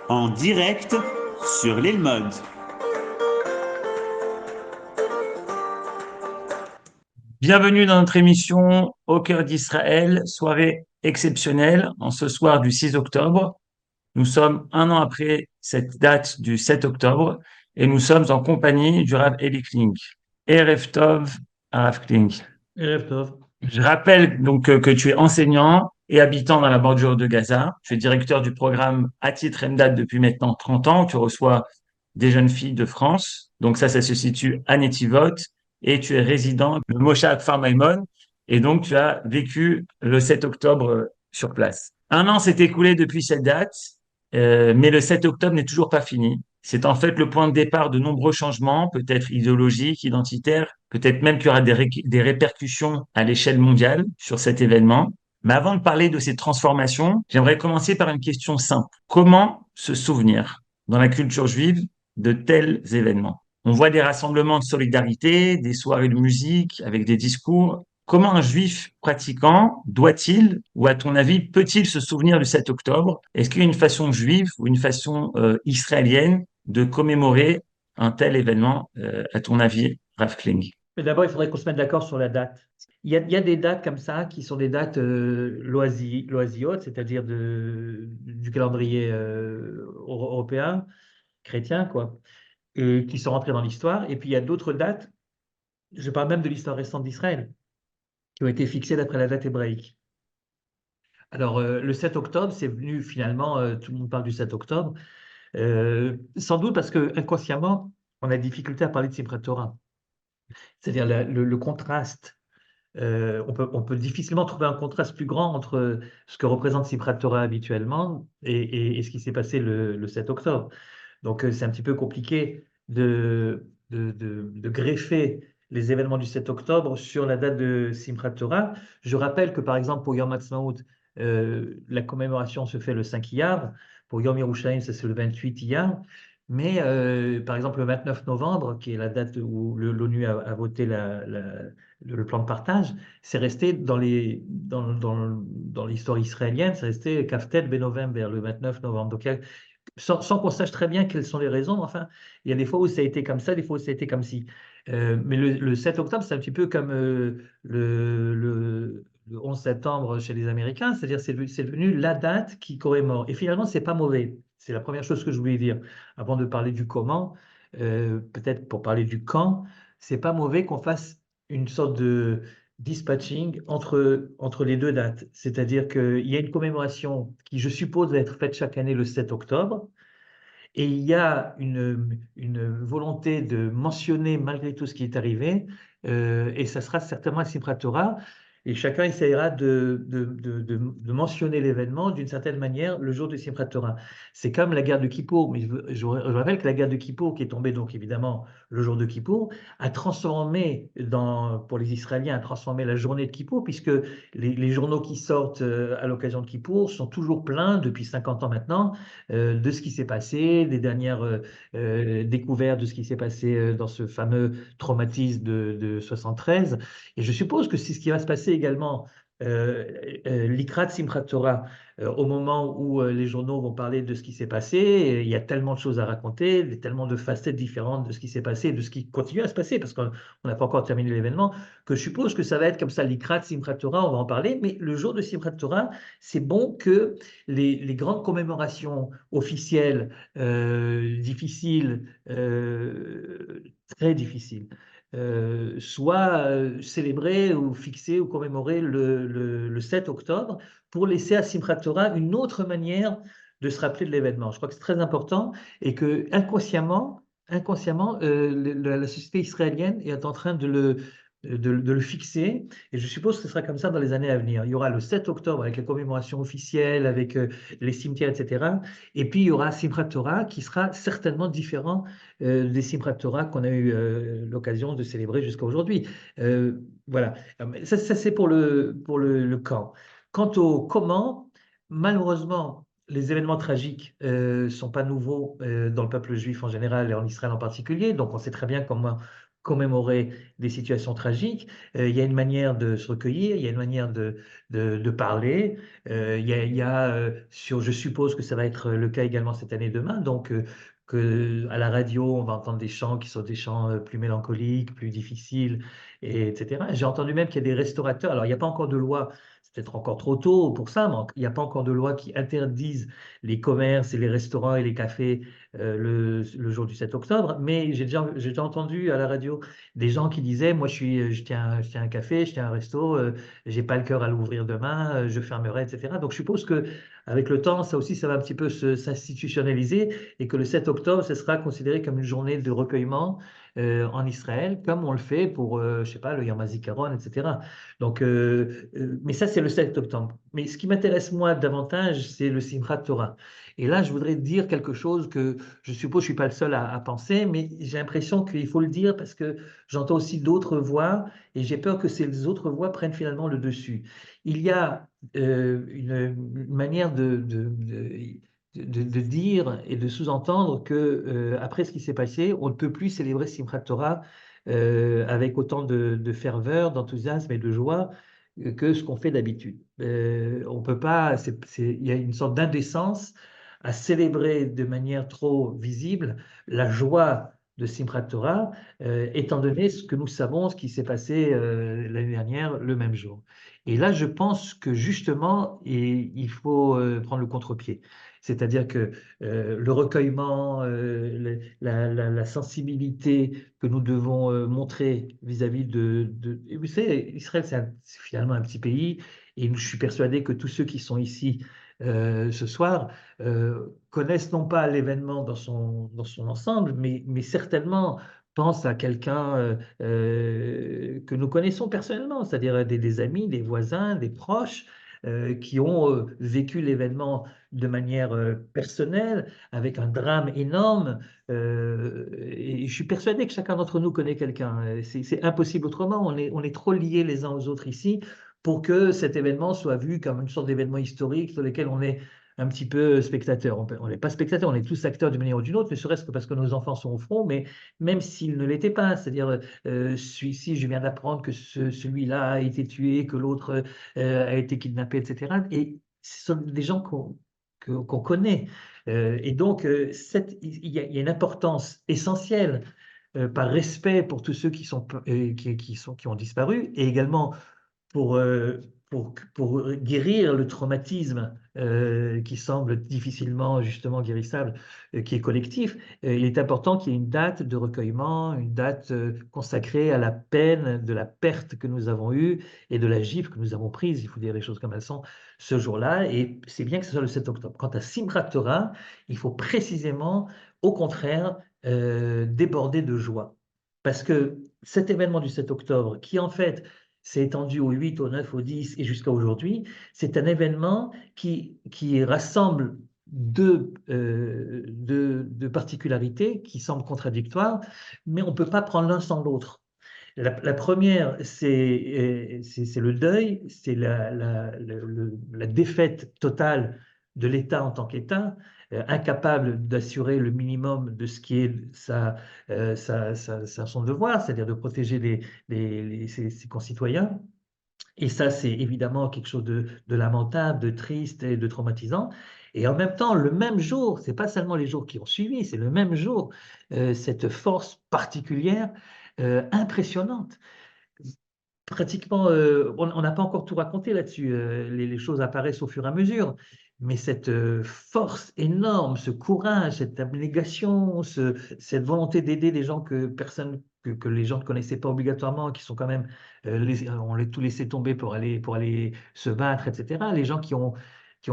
En direct sur l'île Mode. Bienvenue dans notre émission Au cœur d'Israël, soirée exceptionnelle en ce soir du 6 octobre. Nous sommes un an après cette date du 7 octobre et nous sommes en compagnie du Rav Eli Kling. Erev Tov, Rav Kling. Erev Tov. Je rappelle donc que tu es enseignant et habitant dans la bordure de Gaza. Tu es directeur du programme Atit Remdad depuis maintenant 30 ans. Tu reçois des jeunes filles de France. Donc ça se situe à Netivot. Et tu es résident de Moshe Akfar Maimon. Et donc tu as vécu le 7 octobre sur place. Un an s'est écoulé depuis cette date, mais le 7 octobre n'est toujours pas fini. C'est en fait le point de départ de nombreux changements, peut-être idéologiques, identitaires, peut-être même qu'il y aura des répercussions à l'échelle mondiale sur cet événement. Mais avant de parler de ces transformations, j'aimerais commencer par une question simple. Comment se souvenir dans la culture juive de tels événements? On voit des rassemblements de solidarité, des soirées de musique avec des discours. Comment un juif pratiquant doit-il, ou à ton avis, peut-il se souvenir du 7 octobre? Est-ce qu'il y a une façon juive ou une façon israélienne de commémorer un tel événement, à ton avis, Rav Kling? Mais d'abord, il faudrait qu'on se mette d'accord sur la date. Il y a des dates comme ça qui sont des dates loisiotes, c'est-à-dire du calendrier européen, chrétien, quoi, et qui sont rentrées dans l'histoire. Et puis il y a d'autres dates, je parle même de l'histoire récente d'Israël, qui ont été fixées d'après la date hébraïque. Alors, le 7 octobre, c'est venu finalement, tout le monde parle du 7 octobre, sans doute parce que inconsciemment, on a difficulté à parler de Simchat Torah. C'est-à-dire le contraste. On peut difficilement trouver un contraste plus grand entre ce que représente Simchat Torah habituellement et ce qui s'est passé le 7 octobre. Donc, c'est un petit peu compliqué de greffer les événements du 7 octobre sur la date de Simchat Torah. Je rappelle que, par exemple, pour Yom Ha'atzmaut, la commémoration se fait le 5 Iyar. Pour Yom Yerushalayim, ça c'est le 28 Iyar. Mais, par exemple, le 29 novembre, qui est la date où l'ONU a voté le plan de partage, c'est resté dans l'histoire israélienne, c'est resté Kaftet Benovember, le 29 novembre. Donc, sans qu'on sache très bien quelles sont les raisons, enfin, il y a des fois où ça a été comme ça, des fois où ça a été comme si. Mais le 7 octobre, c'est un petit peu comme le 11 septembre chez les Américains, c'est-à-dire c'est devenu la date qui commémore. Et finalement, c'est pas mauvais. C'est la première chose que je voulais dire. Avant de parler du comment, peut-être pour parler du quand, c'est pas mauvais qu'on fasse une sorte de dispatching entre les deux dates. C'est-à-dire qu'il y a une commémoration qui, je suppose, va être faite chaque année le 7 octobre, et il y a une volonté de mentionner malgré tout ce qui est arrivé, et ça sera certainement à Simchat Torah, et chacun essaiera de mentionner l'événement d'une certaine manière le jour de Simchat Torah. C'est comme la guerre de Kippour, mais je rappelle que la guerre de Kippour, qui est tombée donc évidemment le jour de Kippour, a transformé, pour les Israéliens, a transformé la journée de Kippour, puisque les journaux qui sortent à l'occasion de Kippour sont toujours pleins depuis 50 ans maintenant de ce qui s'est passé, des dernières découvertes de ce qui s'est passé dans ce fameux traumatisme de 73. Et je suppose que c'est ce qui va se passer également l'Ikrat Simchat Torah, au moment où les journaux vont parler de ce qui s'est passé. Et il y a tellement de choses à raconter, tellement de facettes différentes de ce qui s'est passé, de ce qui continue à se passer, parce qu'on n'a pas encore terminé l'événement, que je suppose que ça va être comme ça, l'Ikrat Simchat Torah, on va en parler. Mais le jour de Simchat Torah, c'est bon que les grandes commémorations officielles difficiles, très difficiles, soient célébrées ou fixées ou commémorées le 7 octobre pour laisser à Simchat Torah une autre manière de se rappeler de l'événement. Je crois que c'est très important et que inconsciemment, la société israélienne est en train de le fixer, et je suppose que ce sera comme ça dans les années à venir. Il y aura le 7 octobre avec les commémorations officielles, avec les cimetières, etc. Et puis il y aura Simchat Torah qui sera certainement différent des Simchat Torah qu'on a eu l'occasion de célébrer jusqu'à aujourd'hui. Voilà. Ça, c'est pour le quand. Quant au comment, malheureusement, les événements tragiques ne sont pas nouveaux dans le peuple juif en général et en Israël en particulier. Donc on sait très bien commémorer des situations tragiques. Il y a une manière de se recueillir, il y a une manière de parler. Je suppose que ça va être le cas également cette année demain, donc à la radio, on va entendre des chants qui sont des chants plus mélancoliques, plus difficiles, etc. J'ai entendu même qu'il y a des restaurateurs, alors il n'y a pas encore de loi, c'est peut-être encore trop tôt pour ça, mais il n'y a pas encore de loi qui interdise les commerces et les restaurants et les cafés le jour du 7 octobre, mais j'ai déjà entendu à la radio des gens qui disaient, moi je tiens un café, je tiens un resto, j'ai pas le cœur à l'ouvrir demain, je fermerai, etc. Donc je suppose que avec le temps, ça aussi, ça va un petit peu s'institutionnaliser et que le 7 octobre, ce sera considéré comme une journée de recueillement en Israël, comme on le fait pour, je sais pas, le Yom HaZikaron, etc. Donc, mais ça, c'est le 7 octobre. Mais ce qui m'intéresse moi davantage, c'est le Simchat Torah. Et là, je voudrais dire quelque chose que je suppose je suis pas le seul à penser, mais j'ai l'impression qu'il faut le dire parce que j'entends aussi d'autres voix et j'ai peur que ces autres voix prennent finalement le dessus. Il y a une manière de dire et de sous-entendre que après ce qui s'est passé, on ne peut plus célébrer Simchat Torah avec autant de ferveur, d'enthousiasme et de joie que ce qu'on fait d'habitude. On peut pas, il y a une sorte d'indécence à célébrer de manière trop visible la joie de Simchat Torah, étant donné ce que nous savons, ce qui s'est passé l'année dernière, le même jour. Et là, je pense que justement, il faut prendre le contre-pied. C'est-à-dire que le recueillement, la sensibilité que nous devons montrer vis-à-vis et vous savez, Israël, c'est finalement un petit pays, et je suis persuadé que tous ceux qui sont ici ce soir connaissent non pas l'événement dans son ensemble, mais certainement pensent à quelqu'un que nous connaissons personnellement, c'est-à-dire des amis, des voisins, des proches qui ont vécu l'événement de manière personnelle, avec un drame énorme. Et je suis persuadé que chacun d'entre nous connaît quelqu'un. C'est impossible autrement. On est trop liés les uns aux autres ici pour que cet événement soit vu comme une sorte d'événement historique sur lequel on est un petit peu spectateur. On n'est pas spectateur, on est tous acteurs d'une manière ou d'une autre, ne serait-ce que parce que nos enfants sont au front, mais même s'ils ne l'étaient pas, c'est-à-dire celui-ci, je viens d'apprendre que celui-là a été tué, que l'autre a été kidnappé, etc. Et ce sont des gens qu'on connaît. Et donc, il y a une importance essentielle par respect pour tous ceux qui ont disparu, et également pour, pour guérir le traumatisme qui semble difficilement justement guérissable, qui est collectif. Il est important qu'il y ait une date de recueillement, une date consacrée à la peine de la perte que nous avons eue et de la gifle que nous avons prise, il faut dire les choses comme elles sont, ce jour-là. Et c'est bien que ce soit le 7 octobre. Quant à Simchat Torah, il faut précisément, au contraire, déborder de joie. Parce que cet événement du 7 octobre, qui en fait s'est étendu au 8, au 9, au 10 et jusqu'à aujourd'hui, c'est un événement qui rassemble deux particularités qui semblent contradictoires, mais on ne peut pas prendre l'un sans l'autre. La première, c'est le deuil, c'est la défaite totale de l'État en tant qu'État, incapable d'assurer le minimum de ce qui est son devoir, c'est-à-dire de protéger ses concitoyens. Et ça, c'est évidemment quelque chose de lamentable, de triste et de traumatisant. Et en même temps, le même jour, c'est pas seulement les jours qui ont suivi, c'est le même jour, cette force particulière, impressionnante. Pratiquement, on n'a pas encore tout raconté là-dessus. Les choses apparaissent au fur et à mesure. Mais cette force énorme, ce courage, cette abnégation, cette volonté d'aider des gens que les gens ne connaissaient pas obligatoirement, qui sont quand même, on les tout laissé tomber pour aller se battre, etc. Les gens qui ont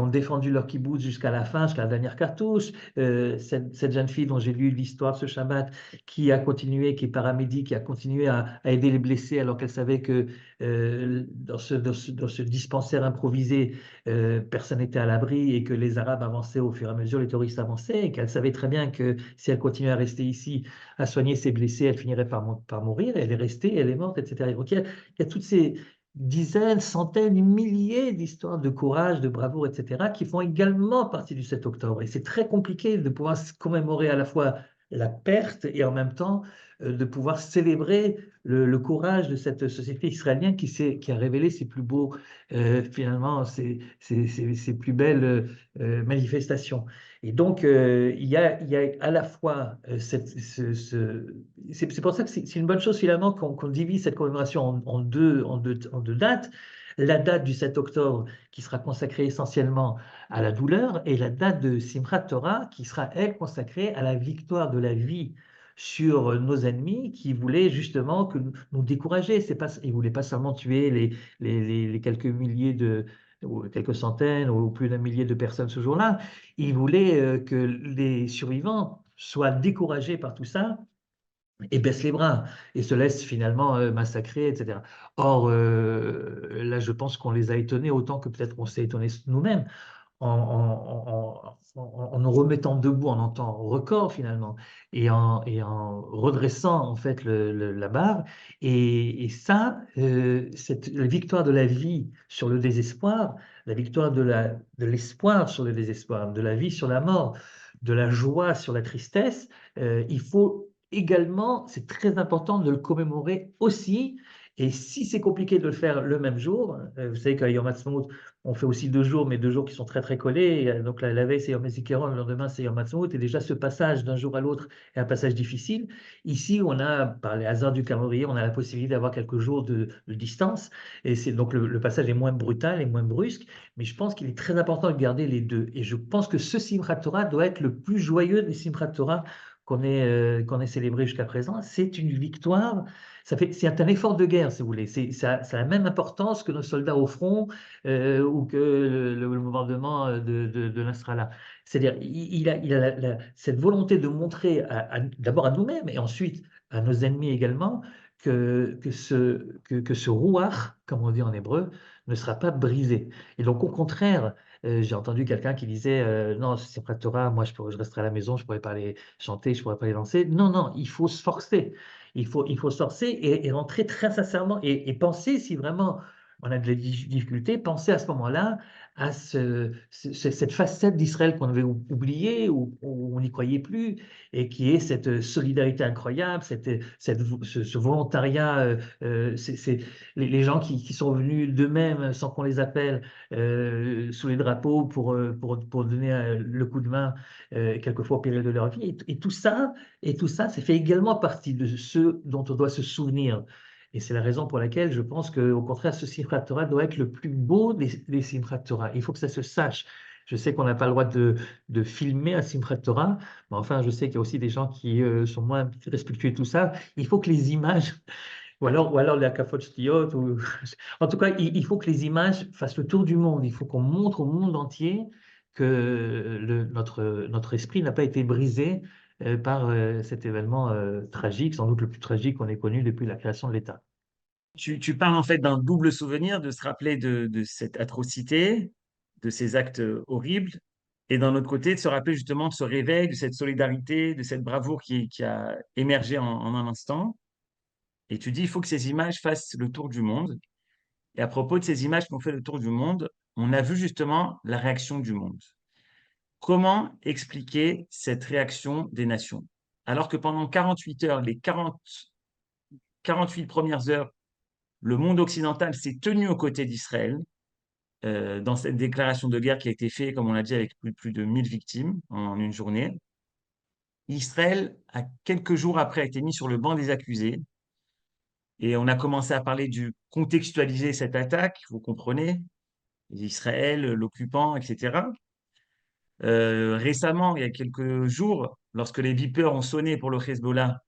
défendu leur kibbutz jusqu'à la fin, jusqu'à la dernière cartouche. Cette jeune fille dont j'ai lu l'histoire ce Shabbat, qui a continué, qui est paramédic, qui a continué à aider les blessés alors qu'elle savait que dans ce dispensaire improvisé, personne n'était à l'abri et que les Arabes avançaient au fur et à mesure, les terroristes avançaient, et qu'elle savait très bien que si elle continuait à rester ici, à soigner ses blessés, elle finirait par mourir. Elle est restée, elle est morte, etc. Donc il y a toutes ces dizaines, centaines, milliers d'histoires de courage, de bravoure, etc., qui font également partie du 7 octobre. Et c'est très compliqué de pouvoir se commémorer à la fois la perte et en même temps de pouvoir célébrer le courage de cette société israélienne qui a révélé ses plus beaux, finalement, ses plus belles manifestations. Et donc, il y a à la fois c'est pour ça que c'est une bonne chose finalement qu'on divise cette commémoration en deux dates. La date du 7 octobre qui sera consacrée essentiellement à la douleur et la date de Simchat Torah qui sera, elle, consacrée à la victoire de la vie sur nos ennemis qui voulaient justement nous décourager. Ils ne voulaient pas seulement tuer les quelques milliers ou quelques centaines ou plus d'un millier de personnes ce jour-là. Ils voulaient que les survivants soient découragés par tout ça et baissent les bras et se laissent finalement massacrer, etc. Or, là, je pense qu'on les a étonnés autant que peut-être on s'est étonnés nous-mêmes en nous remettant debout en un temps record finalement et en redressant en fait la barre. Et ça, la victoire de la vie sur le désespoir, la victoire de l'espoir sur le désespoir, de la vie sur la mort, de la joie sur la tristesse, il faut également, c'est très important de le commémorer aussi. Et si c'est compliqué de le faire le même jour, vous savez qu'à Yom Ha'atzmaut, on fait aussi 2 jours, mais 2 jours qui sont très très collés. Et, donc la veille, c'est Yom HaZikaron, le lendemain, c'est Yom Ha'atzmaut. Et déjà, ce passage d'un jour à l'autre est un passage difficile. Ici, on a, par les hasards du calendrier, on a la possibilité d'avoir quelques jours de distance. Et c'est donc le passage est moins brutal et moins brusque. Mais je pense qu'il est très important de garder les deux. Et je pense que ce Simchat Torah doit être le plus joyeux des Simchat Torah qu'on ait célébré jusqu'à présent. C'est une victoire. C'est un effort de guerre, si vous voulez. Ça a la même importance que nos soldats au front ou que le bombardement de Nasrallah. C'est-à-dire, il a cette volonté de montrer d'abord à nous-mêmes et ensuite à nos ennemis également que ce rouach, comme on dit en hébreu, ne sera pas brisé. Et donc, au contraire, j'ai entendu quelqu'un qui disait non, c'est pas Torah, moi je resterai à la maison, je ne pourrais pas aller chanter, je ne pourrais pas les lancer. Non, non, il faut se forcer. Il faut se forcer et rentrer très sincèrement et penser si vraiment on a de la difficulté, penser à ce moment-là à cette facette d'Israël qu'on avait oubliée ou on n'y croyait plus et qui est cette solidarité incroyable, ce volontariat, les gens qui sont venus d'eux-mêmes sans qu'on les appelle sous les drapeaux pour donner le coup de main quelquefois au péril de leur vie. Et tout ça, ça fait également partie de ce dont on doit se souvenir. Et c'est la raison pour laquelle je pense qu'au contraire, ce Simchat Torah doit être le plus beau des Simchat Torah. Il faut que ça se sache. Je sais qu'on n'a pas le droit de filmer un Simchat Torah, mais enfin, je sais qu'il y a aussi des gens qui sont moins respectueux de tout ça. Il faut que les images, ou alors les akafot shtiyot, en tout cas, il faut que les images fassent le tour du monde. Il faut qu'on montre au monde entier que notre esprit n'a pas été brisé par cet événement tragique, sans doute le plus tragique qu'on ait connu depuis la création de l'État. Tu parles en fait d'un double souvenir, de se rappeler de cette atrocité, de ces actes horribles, et d'un autre côté, de se rappeler justement de ce réveil, de cette solidarité, de cette bravoure qui a émergé en un instant. Et tu dis, il faut que ces images fassent le tour du monde. Et à propos de ces images qui ont fait le tour du monde, on a vu justement la réaction du monde. Comment expliquer cette réaction des nations? Alors que pendant 48 heures, les 48 premières heures, le monde occidental s'est tenu aux côtés d'Israël dans cette déclaration de guerre qui a été faite, comme on l'a dit, avec plus de 1000 victimes en une journée. Israël, quelques jours après, a été mis sur le banc des accusés. Et on a commencé à parler contextualiser cette attaque, vous comprenez, Israël, l'occupant, etc. Récemment, il y a quelques jours, lorsque les vipeurs ont sonné pour le Hezbollah,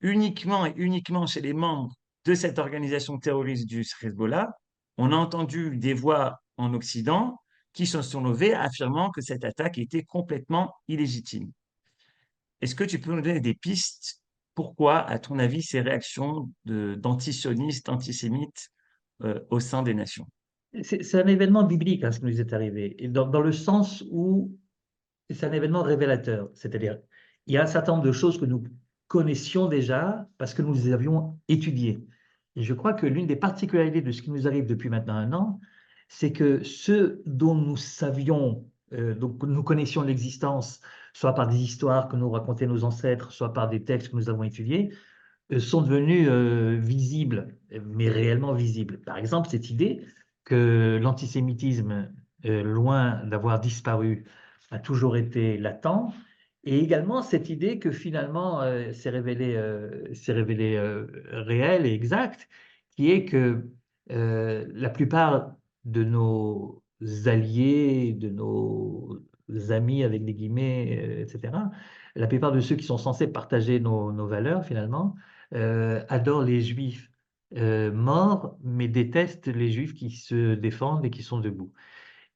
uniquement et uniquement chez les membres de cette organisation terroriste du Hezbollah, on a entendu des voix en Occident qui se sont levées affirmant que cette attaque était complètement illégitime. Est-ce que tu peux nous donner des pistes? Pourquoi, à ton avis, ces réactions d'antisionistes, antisémites au sein des nations? C'est un événement biblique, hein, ce qui nous est arrivé, et dans le sens où c'est un événement révélateur. C'est-à-dire, il y a un certain nombre de choses que nous connaissions déjà parce que nous les avions étudiées. Et je crois que l'une des particularités de ce qui nous arrive depuis maintenant un an, c'est que ce dont nous savions donc nous connaissions l'existence, soit par des histoires que nous racontaient nos ancêtres, soit par des textes que nous avons étudiés, sont devenus visibles, mais réellement visibles. Par exemple, cette idée que l'antisémitisme, loin d'avoir disparu, a toujours été latent, et également cette idée que finalement s'est révélée réelle et exacte, qui est que la plupart de nos alliés, de nos amis avec des guillemets, etc., la plupart de ceux qui sont censés partager nos valeurs finalement, adore les juifs morts, mais déteste les juifs qui se défendent et qui sont debout.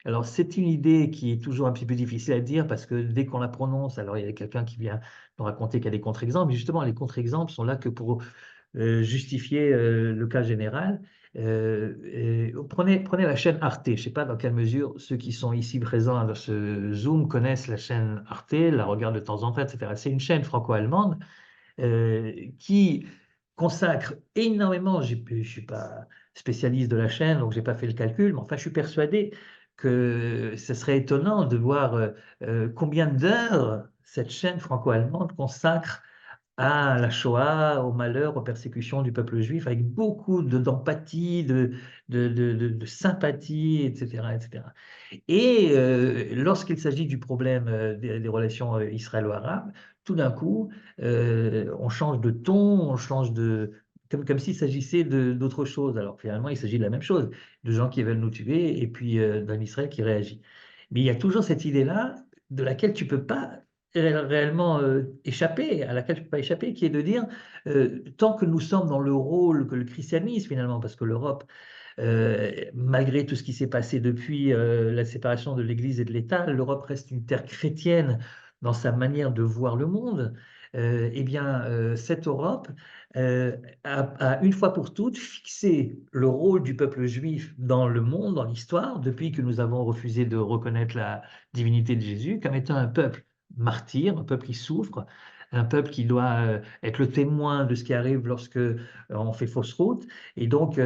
Alors, c'est une idée qui est toujours un petit peu difficile à dire parce que dès qu'on la prononce, alors il y a quelqu'un qui vient nous raconter qu'il y a des contre-exemples, mais justement, les contre-exemples sont là que pour justifier le cas général. Prenez la chaîne Arte. Je ne sais pas dans quelle mesure ceux qui sont ici présents dans ce Zoom connaissent la chaîne Arte, la regardent de temps en temps, etc. C'est une chaîne franco-allemande qui consacre énormément, je ne suis pas spécialiste de la chaîne, donc je n'ai pas fait le calcul, mais enfin je suis persuadé que ce serait étonnant de voir combien d'heures cette chaîne franco-allemande consacre à la Shoah, au malheur, aux persécutions du peuple juif, avec beaucoup d'empathie, de sympathie, etc., etc. Et lorsqu'il s'agit du problème des relations israélo-arabes, tout d'un coup, on change de ton, on change comme s'il s'agissait d'autre chose. Alors finalement, il s'agit de la même chose, de gens qui veulent nous tuer et puis d'un Israël qui réagit. Mais il y a toujours cette idée-là de laquelle tu ne peux pas réellement échapper, à laquelle tu ne peux pas échapper, qui est de dire, tant que nous sommes dans le rôle que le christianisme finalement, parce que l'Europe malgré tout ce qui s'est passé depuis la séparation de l'Église et de l'État, l'Europe reste une terre chrétienne dans sa manière de voir le monde. Eh bien, cette Europe a une fois pour toutes fixé le rôle du peuple juif dans le monde, dans l'histoire, depuis que nous avons refusé de reconnaître la divinité de Jésus, comme étant un peuple martyr, un peuple qui souffre, un peuple qui doit être le témoin de ce qui arrive lorsque on fait fausse route. Et donc,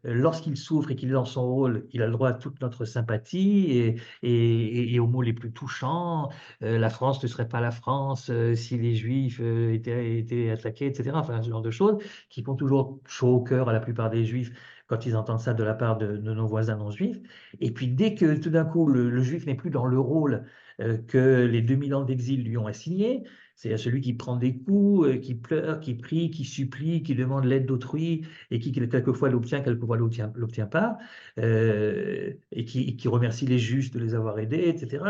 lorsqu'il souffre et qu'il est dans son rôle, il a le droit à toute notre sympathie et aux mots les plus touchants. La France ne serait pas la France si les Juifs étaient attaqués, etc. Enfin, ce genre de choses qui font toujours chaud au cœur à la plupart des Juifs quand ils entendent ça de la part de nos voisins non-juifs. Et puis, dès que tout d'un coup, le Juif n'est plus dans le rôle que les 2000 ans d'exil lui ont assigné, c'est celui qui prend des coups, qui pleure, qui prie, qui supplie, qui demande l'aide d'autrui, et qui quelquefois l'obtient, quelquefois l'obtient pas, et qui remercie les justes de les avoir aidés, etc.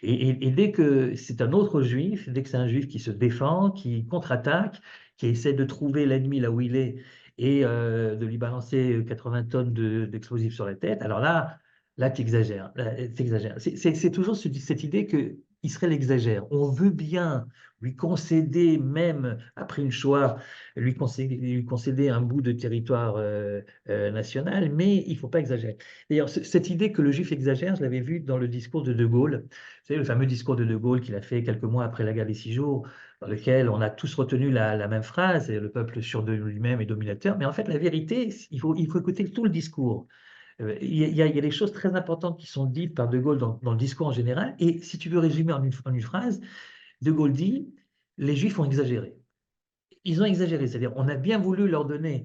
Et dès que c'est un autre juif, dès que c'est un juif qui se défend, qui contre-attaque, qui essaie de trouver l'ennemi là où il est et de lui balancer 80 tonnes d'explosifs sur la tête, alors là tu exagères. C'est toujours cette idée que Israël exagère. On veut bien lui concéder, même après une Shoah, lui concéder un bout de territoire national, mais il ne faut pas exagérer. D'ailleurs, cette idée que le juif exagère, je l'avais vu dans le discours de De Gaulle. Vous savez, le fameux discours de De Gaulle qu'il a fait quelques mois après la guerre des 6 jours, dans lequel on a tous retenu la même phrase, le peuple sûr de lui-même est dominateur. Mais en fait, la vérité, il faut écouter tout le discours. Il y a des choses très importantes qui sont dites par De Gaulle dans le discours en général. Et si tu veux résumer en une phrase, De Gaulle dit, les Juifs ont exagéré. Ils ont exagéré, c'est-à-dire on a bien voulu leur donner,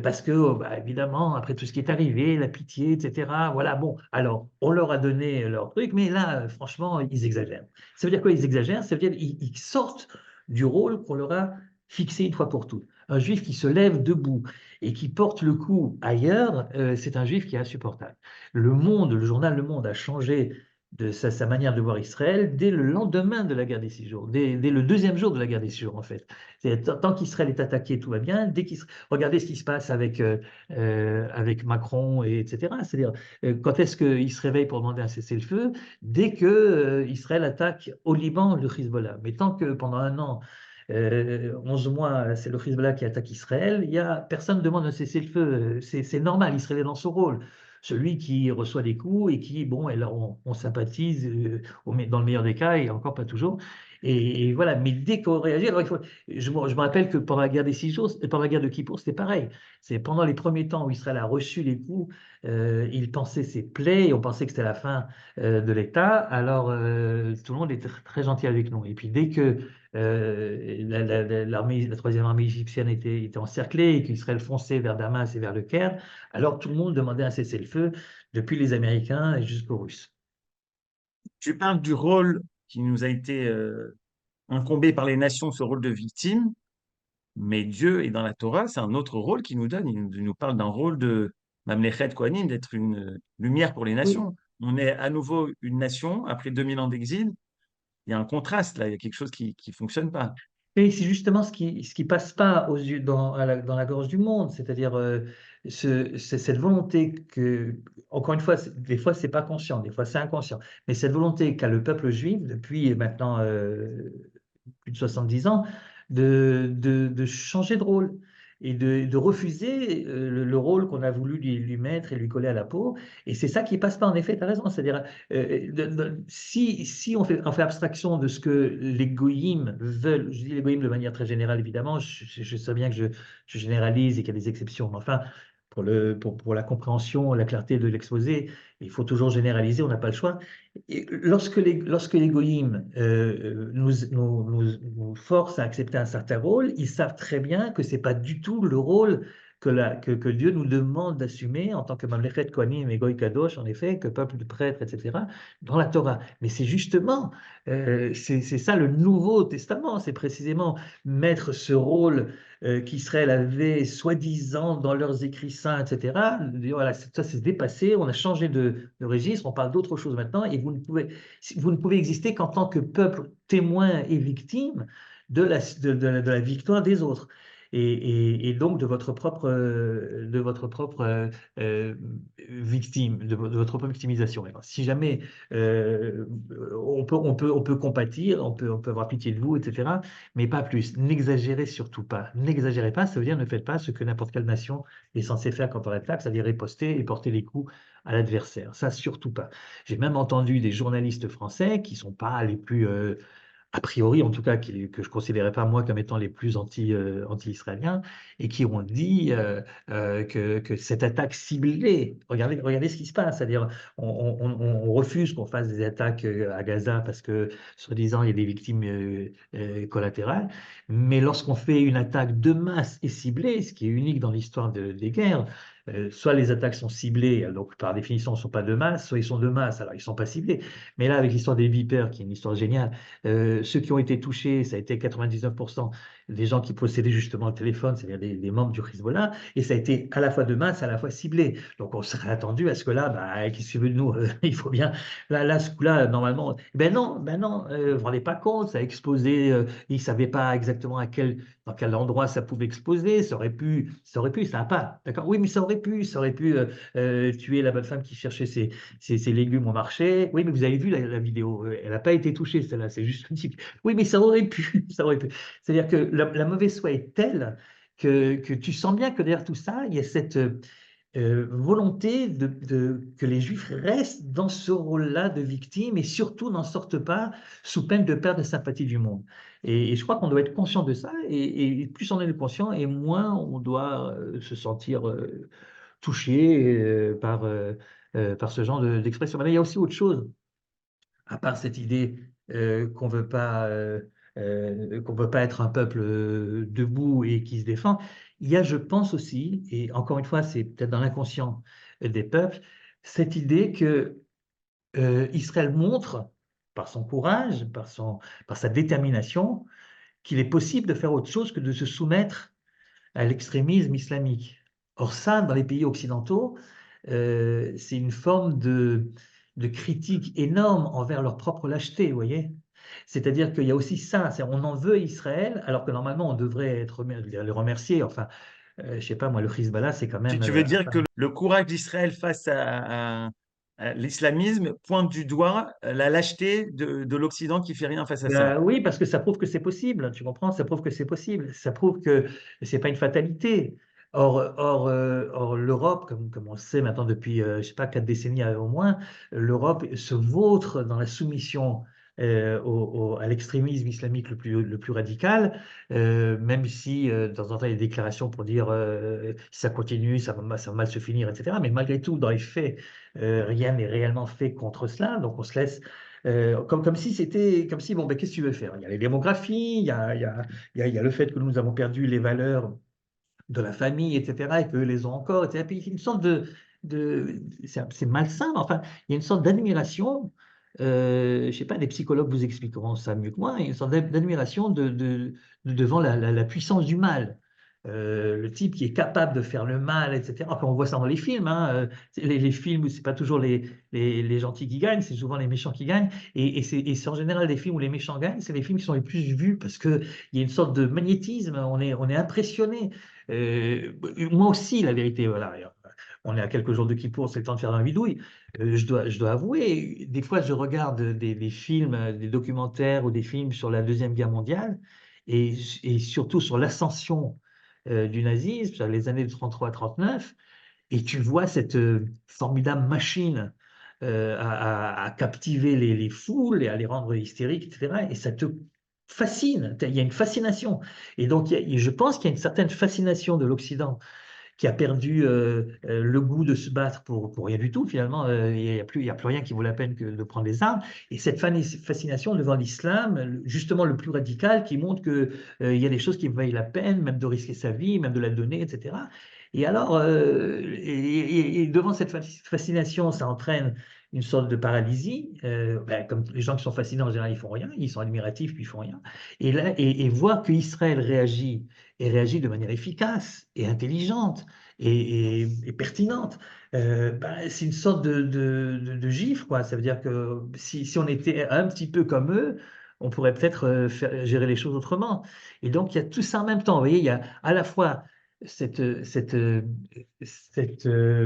parce que, bah, évidemment, après tout ce qui est arrivé, la pitié, etc., voilà, bon, alors on leur a donné leur truc, mais là, franchement, ils exagèrent. Ça veut dire quoi, ils exagèrent? Ça veut dire qu'ils sortent du rôle qu'on leur a fixé une fois pour toutes. Un juif qui se lève debout et qui porte le coup ailleurs, c'est un juif qui est insupportable. Le Monde, le journal Le Monde a changé de sa manière de voir Israël dès le lendemain de la guerre des 6 jours, dès le deuxième jour de la guerre des 6 jours, en fait. Tant qu'Israël est attaqué, tout va bien. Regardez ce qui se passe avec Macron, etc. C'est-à-dire, quand est-ce qu'il se réveille pour demander un cessez-le-feu? Dès que Israël attaque au Liban le Hezbollah. Mais tant que pendant un an, 11 mois, c'est le Hezbollah qui attaque Israël, personne ne demande un cessez-le-feu. C'est normal, Israël est dans son rôle. Celui qui reçoit des coups et qui, bon, et là, on sympathise dans le meilleur des cas et encore pas toujours. Et voilà, mais dès qu'on réagit, alors je me rappelle que pendant la guerre des 6 jours, pendant la guerre de Kippour, c'était pareil. C'est pendant les premiers temps où Israël a reçu les coups, il pensait ses plaies, et on pensait que c'était la fin de l'État. Alors tout le monde était très gentil avec nous. Et puis dès que la troisième armée égyptienne était encerclée et qu'Israël fonçait vers Damas et vers le Caire, alors tout le monde demandait un cessez-le-feu, depuis les Américains jusqu'aux Russes. Tu parles du rôle qui nous a été incombé par les nations, ce rôle de victime, mais Dieu est dans la Torah, c'est un autre rôle qu'il nous donne. Il nous parle d'un rôle de Mamlechet Kohanim, d'être une lumière pour les Oui. nations. On est à nouveau une nation après 2000 ans d'exil. Il y a un contraste là, il y a quelque chose qui ne fonctionne pas. Et c'est justement ce qui passe pas aux yeux dans la gorge du monde, c'est-à-dire c'est cette volonté que, encore une fois, des fois c'est pas conscient, des fois c'est inconscient, mais cette volonté qu'a le peuple juif depuis maintenant plus de 70 ans de changer de rôle et de refuser le rôle qu'on a voulu lui mettre et lui coller à la peau. Et c'est ça qui passe pas, en effet, tu as raison. C'est-à-dire, si on fait abstraction de ce que les goïms veulent, je dis les goïms de manière très générale, évidemment, je sais bien que je généralise et qu'il y a des exceptions, mais enfin, pour la compréhension, la clarté de l'exposé, il faut toujours généraliser, on n'a pas le choix. Et lorsque les goïms nous forcent à accepter un certain rôle, ils savent très bien que ce n'est pas du tout le rôle que Dieu nous demande d'assumer en tant que Mamlechet Kohanim et Goy Kadosh, en effet, que peuple de prêtres, etc., dans la Torah. Mais c'est justement, c'est ça le Nouveau Testament, c'est précisément mettre ce rôle qu'Israël avait soi-disant dans leurs écrits saints, etc. Voilà, ça s'est dépassé, on a changé de registre, on parle d'autre chose maintenant, et vous ne pouvez exister qu'en tant que peuple témoin et victime de la victoire des autres. Et donc de votre propre victime, de votre propre victimisation. Alors, si jamais on peut compatir, on peut avoir pitié de vous, etc., mais pas plus. N'exagérez surtout pas. N'exagérez pas, ça veut dire ne faites pas ce que n'importe quelle nation est censée faire quand on attaque, c'est-à-dire riposter et porter les coups à l'adversaire. Ça, surtout pas. J'ai même entendu des journalistes français qui ne sont pas les plus, a priori en tout cas, que je ne considérais pas moi comme étant les plus anti-israéliens, et qui ont dit que cette attaque ciblée, regardez ce qui se passe, c'est-à-dire on refuse qu'on fasse des attaques à Gaza parce que, soi-disant, il y a des victimes collatérales, mais lorsqu'on fait une attaque de masse et ciblée, ce qui est unique dans l'histoire des guerres, soit les attaques sont ciblées, donc par définition ne sont pas de masse, soit ils sont de masse, alors ils ne sont pas ciblés. Mais là, avec l'histoire des vipères, qui est une histoire géniale, ceux qui ont été touchés, ça a été 99% des gens qui possédaient justement le téléphone, c'est-à-dire des membres du Hezbollah, et ça a été à la fois de masse, à la fois ciblé. Donc on serait attendu à ce que là, qu'est-ce que veut de nous il faut bien, là, ce coup-là, normalement, ben non, vous vous rendez pas compte, ça a explosé, ils ne savaient pas exactement dans quel endroit ça pouvait exploser, ça n'a pas, d'accord? Oui, mais ça aurait pu tuer la bonne femme qui cherchait ses légumes au marché. Oui, mais vous avez vu la vidéo, elle n'a pas été touchée, celle-là, c'est juste une petite. Oui, mais ça aurait pu, ça aurait pu. C'est-à-dire que la mauvaise foi est telle que tu sens bien que derrière tout ça, il y a cette volonté que les Juifs restent dans ce rôle-là de victime et surtout n'en sortent pas sous peine de perdre la sympathie du monde. Et je crois qu'on doit être conscient de ça, et plus on est conscient, et moins on doit se sentir touché par ce genre d'expression. Mais il y a aussi autre chose, à part cette idée qu'on veut pas être un peuple debout et qui se défend. Il y a, je pense aussi, et encore une fois, c'est peut-être dans l'inconscient des peuples, cette idée que Israël montre, par son courage, par sa détermination, qu'il est possible de faire autre chose que de se soumettre à l'extrémisme islamique. Or ça, dans les pays occidentaux, c'est une forme de critique énorme envers leur propre lâcheté, vous voyez? C'est-à-dire qu'il y a aussi ça, on en veut Israël, alors que normalement on devrait le remercier. Enfin, je ne sais pas, moi, le Hezbollah, c'est quand même. Tu veux dire que le courage d'Israël face à l'islamisme pointe du doigt la lâcheté de l'Occident qui fait rien face à ça. Ben oui, parce que ça prouve que c'est possible, tu comprends? Ça prouve que c'est possible. Ça prouve que c'est pas une fatalité. Or, l'Europe, comme on le sait maintenant depuis, je sais pas, 4 décennies au moins, l'Europe se vautre dans la soumission à l'extrémisme islamique le plus radical, même si de temps en temps il y a des déclarations pour dire si ça continue, ça va mal se finir, etc. Mais malgré tout, dans les faits, rien n'est réellement fait contre cela. Donc on se laisse comme si c'était comme si bon ben qu'est-ce que tu veux faire? Il y a les démographies, il y a le fait que nous avons perdu les valeurs de la famille, etc., et qu'eux les ont encore, etc. Puis il y a une sorte c'est malsain, mais enfin, il y a une sorte d'admiration, je ne sais pas, les psychologues vous expliqueront ça mieux que moi, il y a une sorte d'admiration devant la puissance du mal. Le type qui est capable de faire le mal, etc. Enfin, on voit ça dans les films, hein. Les films où c'est pas toujours les gentils qui gagnent, c'est souvent les méchants qui gagnent. Et c'est en général des films où les méchants gagnent, c'est les films qui sont les plus vus parce qu'il y a une sorte de magnétisme, on est impressionné. Moi aussi, la vérité, voilà. On est à quelques jours de Kippour, c'est le temps de faire un bidouille. Je dois avouer, des fois, je regarde des films, des documentaires ou des films sur la Deuxième Guerre mondiale et surtout sur l'ascension du nazisme, sur les années de 33 à 39, et tu vois cette formidable machine à captiver les foules et à les rendre hystériques, etc. Et ça te fascine, il y a une fascination. Et donc, je pense qu'il y a une certaine fascination de l'Occident qui a perdu le goût de se battre pour rien du tout, finalement. Il y a plus rien qui vaut la peine que de prendre les armes. Et cette fascination devant l'islam, justement le plus radical, qui montre qu'il y a des choses qui valent la peine, même de risquer sa vie, même de la donner, etc. Et alors, et devant cette fascination, ça entraîne une sorte de paralysie. Ben, comme les gens qui sont fascinés, en général, ils font rien, ils sont admiratifs, puis ils font rien. Et là, et voir qu'Israël réagit, et réagit de manière efficace et intelligente, et pertinente, ben, c'est une sorte de gifle, quoi. Ça veut dire que si on était un petit peu comme eux, on pourrait peut-être gérer les choses autrement. Et donc, il y a tout ça en même temps. Vous voyez, il y a à la fois cette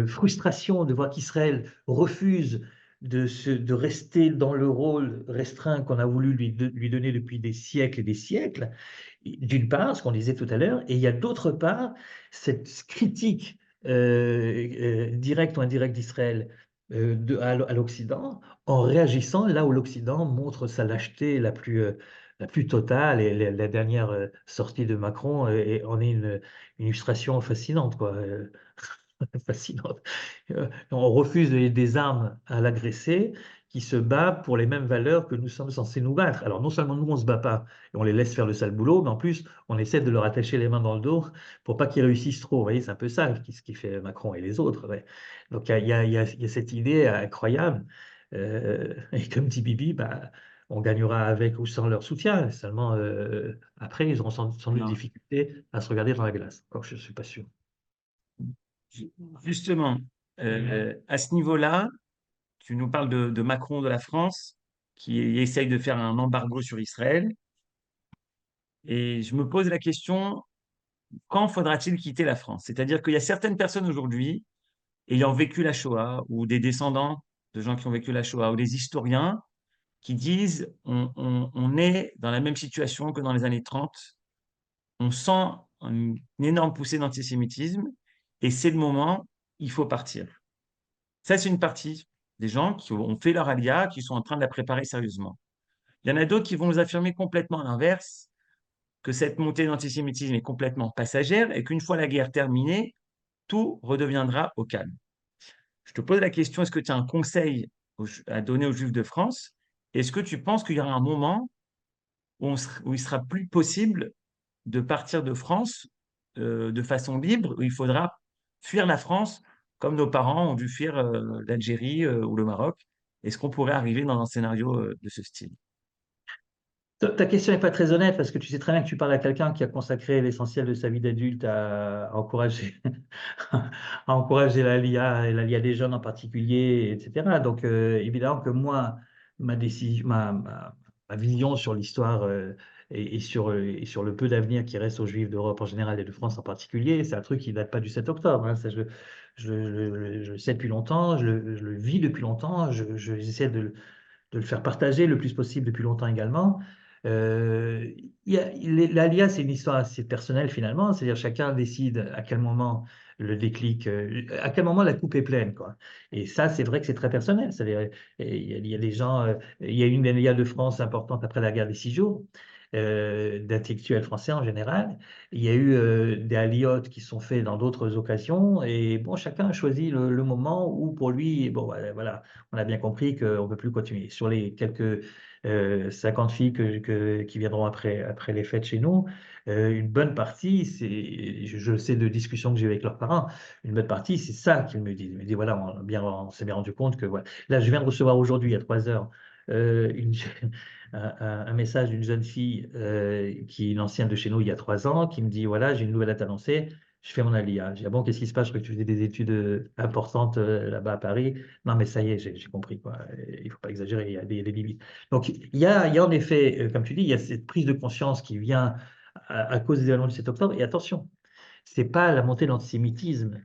frustration de voir qu'Israël refuse de rester dans le rôle restreint qu'on a voulu lui donner depuis des siècles et des siècles, d'une part, ce qu'on disait tout à l'heure, et il y a d'autre part cette critique directe ou indirecte d'Israël à l'Occident, en réagissant là où l'Occident montre sa lâcheté la plus totale, et la dernière sortie de Macron en est une illustration fascinante, quoi. Fascinante. On refuse des armes à l'agressé qui se bat pour les mêmes valeurs que nous sommes censés nous battre. Alors non seulement nous, on ne se bat pas et on les laisse faire le sale boulot, mais en plus, on essaie de leur attacher les mains dans le dos pour pas qu'ils réussissent trop. Vous voyez, c'est un peu ça ce qui fait Macron et les autres. Ouais. Donc il y a cette idée incroyable. Et comme dit Bibi, bah, on gagnera avec ou sans leur soutien. Seulement, après, ils auront sans doute des Non. difficultés à se regarder dans la glace. Encore que je ne suis pas sûr. Justement, à ce niveau-là, tu nous parles de Macron de la France qui essaye de faire un embargo sur Israël. Et je me pose la question, quand faudra-t-il quitter la France? C'est-à-dire qu'il y a certaines personnes aujourd'hui, ayant vécu la Shoah, ou des descendants de gens qui ont vécu la Shoah, ou des historiens, qui disent on est dans la même situation que dans les années 30, on sent une énorme poussée d'antisémitisme, et c'est le moment, il faut partir. Ça, c'est une partie des gens qui ont fait leur alia, qui sont en train de la préparer sérieusement. Il y en a d'autres qui vont nous affirmer complètement l'inverse, que cette montée d'antisémitisme est complètement passagère et qu'une fois la guerre terminée, tout redeviendra au calme. Je te pose la question, est-ce que tu as un conseil à donner aux Juifs de France? Est-ce que tu penses qu'il y aura un moment où il sera plus possible de partir de France de façon libre, où il faudra fuir la France comme nos parents ont dû fuir l'Algérie ou le Maroc? Est-ce qu'on pourrait arriver dans un scénario de ce style? Ta question n'est pas très honnête parce que tu sais très bien que tu parles à quelqu'un qui a consacré l'essentiel de sa vie d'adulte à encourager, à encourager la LIA et la LIA des jeunes en particulier, etc. Donc, évidemment que moi, ma décision, ma vision sur l'histoire et sur le peu d'avenir qui reste aux Juifs d'Europe en général et de France en particulier, c'est un truc qui ne date pas du 7 octobre. Hein. Ça, je le sais depuis longtemps, je le vis depuis longtemps, j'essaie de le faire partager le plus possible depuis longtemps également. L'ALIA, c'est une histoire assez personnelle finalement, c'est-à-dire chacun décide à quel moment le déclic, à quel moment la coupe est pleine, quoi. Et ça, c'est vrai que c'est très personnel. C'est-à-dire, il y a des gens, il y a une Aliyah de France importante après la guerre des 6 jours, d'intellectuels français en général. Il y a eu des aliotes qui sont faits dans d'autres occasions, et bon, chacun a choisi le moment où pour lui, bon, voilà, on a bien compris qu'on ne peut plus continuer. Sur les quelques 50 filles qui viendront après les fêtes chez nous, une bonne partie, je sais de discussions que j'ai eues avec leurs parents, une bonne partie, c'est ça qu'ils me disent. Ils me disent, voilà, on s'est bien rendu compte que, voilà. Là, je viens de recevoir aujourd'hui, à 3 heures, une, un message d'une jeune fille qui est une ancienne de chez nous il y a 3 ans, qui me dit, voilà, j'ai une nouvelle à t'annoncer, je fais mon alia. J'ai dit, ah bon, qu'est-ce qui se passe? Je crois que tu faisais des études importantes là-bas à Paris. Non, mais ça y est, j'ai compris, quoi. Il ne faut pas exagérer, il y a des limites. Donc, il y a en effet, comme tu dis, il y a cette prise de conscience qui vient à cause des événements du 7 octobre. Et attention, ce n'est pas la montée de l'antisémitisme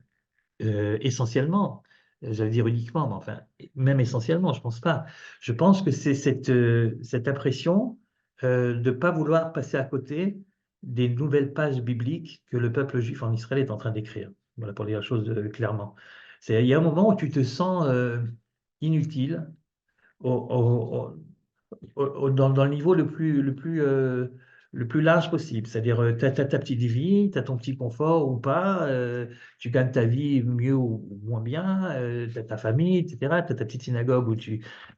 essentiellement, j'allais dire uniquement, mais enfin, même essentiellement, je ne pense pas. Je pense que c'est cette impression de ne pas vouloir passer à côté des nouvelles pages bibliques que le peuple juif en Israël est en train d'écrire. Voilà, pour dire la chose clairement. Il y a un moment où tu te sens inutile au, au- dans le niveau le plus large possible. C'est-à-dire, tu as, ta petite vie, tu as ton petit confort ou pas, tu gagnes ta vie mieux ou moins bien, tu as ta famille, etc. Tu as ta petite synagogue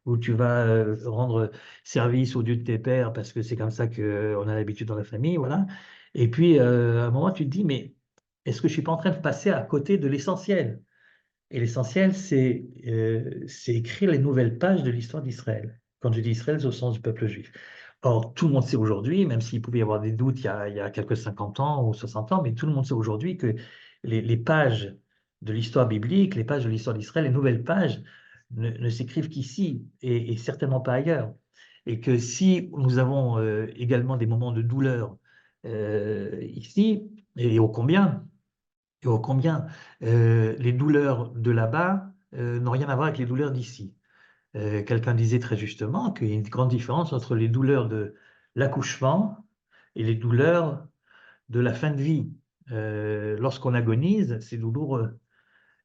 où tu vas rendre service au Dieu de tes pères parce que c'est comme ça qu'on a l'habitude dans la famille. Voilà. Et puis, à un moment, tu te dis, mais est-ce que je ne suis pas en train de passer à côté de l'essentiel? Et l'essentiel, c'est écrire les nouvelles pages de l'histoire d'Israël. Quand je dis Israël, c'est au sens du peuple juif. Or, tout le monde sait aujourd'hui, même s'il pouvait y avoir des doutes il y a quelques 50 ans ou 60 ans, mais tout le monde sait aujourd'hui que les pages de l'histoire biblique, les pages de l'histoire d'Israël, les nouvelles pages, ne s'écrivent qu'ici et certainement pas ailleurs. Et que si nous avons également des moments de douleur ici, et ô combien, les douleurs de là-bas n'ont rien à voir avec les douleurs d'ici. Quelqu'un disait très justement qu'il y a une grande différence entre les douleurs de l'accouchement et les douleurs de la fin de vie. Lorsqu'on agonise, c'est douloureux.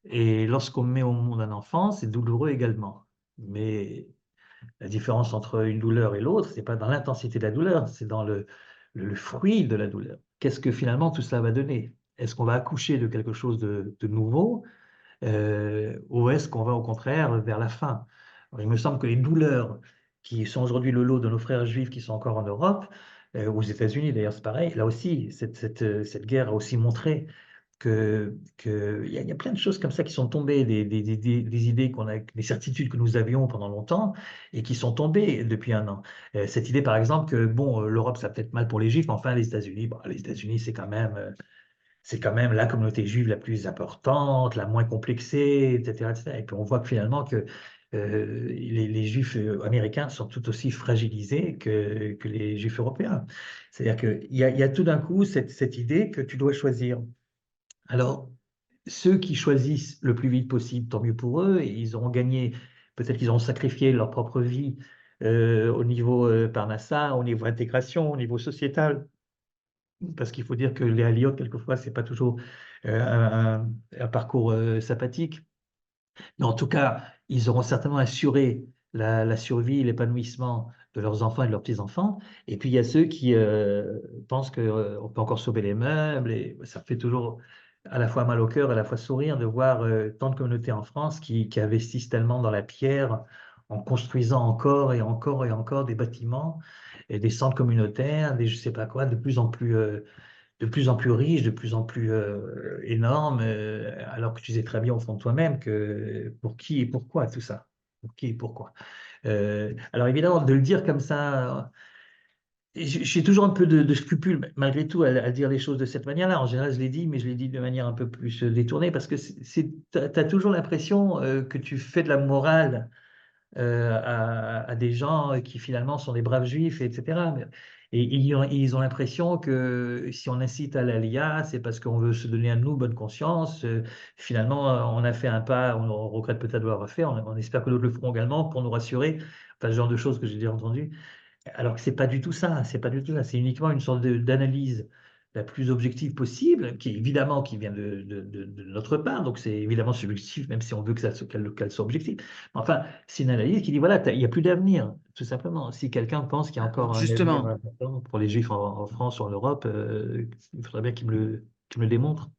Et lorsqu'on met au monde un enfant, c'est douloureux également. Mais la différence entre une douleur et l'autre, c'est pas dans l'intensité de la douleur, c'est dans le fruit de la douleur. Qu'est-ce que finalement tout cela va donner? Est-ce qu'on va accoucher de quelque chose de nouveau ou est-ce qu'on va au contraire vers la fin? Alors, il me semble que les douleurs qui sont aujourd'hui le lot de nos frères juifs qui sont encore en Europe, aux États-Unis d'ailleurs c'est pareil, là aussi, cette guerre a aussi montré il y a plein de choses comme ça qui sont tombées, des idées qu'on a, des certitudes que nous avions pendant longtemps et qui sont tombées depuis un an. Cette idée par exemple que bon, l'Europe ça va peut-être mal pour les juifs, mais enfin les États-Unis, bon, les États-Unis c'est quand même la communauté juive la plus importante, la moins complexée, etc., etc. Et puis on voit que finalement que les juifs américains sont tout aussi fragilisés que les juifs européens. C'est-à-dire qu'il y a tout d'un coup cette idée que tu dois choisir. Alors, ceux qui choisissent le plus vite possible, tant mieux pour eux, et ils auront gagné, peut-être qu'ils auront sacrifié leur propre vie au niveau Parnassa, au niveau intégration, au niveau sociétal, parce qu'il faut dire que les Aliotes, quelquefois, c'est pas toujours un parcours sympathique. Mais en tout cas, ils auront certainement assuré la survie, l'épanouissement de leurs enfants et de leurs petits-enfants. Et puis, il y a ceux qui pensent qu'on peut encore sauver les meubles. Et ça fait toujours à la fois mal au cœur, à la fois sourire de voir tant de communautés en France qui investissent tellement dans la pierre en construisant encore et encore et encore des bâtiments et des centres communautaires, des je sais pas quoi, de plus en plus riche, de plus en plus énorme, alors que tu sais très bien au fond de toi-même que pour qui et pourquoi tout ça. Pour qui et pourquoi. Alors évidemment, de le dire comme ça, j'ai toujours un peu de scrupule, malgré tout, à dire les choses de cette manière-là. En général, je l'ai dit, mais je l'ai dit de manière un peu plus détournée, parce que tu as toujours l'impression que tu fais de la morale à des gens qui finalement sont des braves juifs, etc. Et ils ont l'impression que si on incite à l'alia, c'est parce qu'on veut se donner à nous bonne conscience. Finalement, on a fait un pas, on regrette peut-être de l'avoir fait, on espère que d'autres le feront également pour nous rassurer. Enfin, ce genre de choses que j'ai déjà entendu. Alors que c'est pas du tout ça, c'est pas du tout ça. C'est uniquement une sorte d'analyse la plus objective possible, qui évidemment qui vient de notre part, donc c'est évidemment subjectif, même si on veut qu'elle soit objective. Enfin, c'est une analyse qui dit voilà, il n'y a plus d'avenir, tout simplement. Si quelqu'un pense qu'il y a encore un avenir Justement, important pour les Juifs en France ou en Europe, il faudrait bien qu'il me le démontre.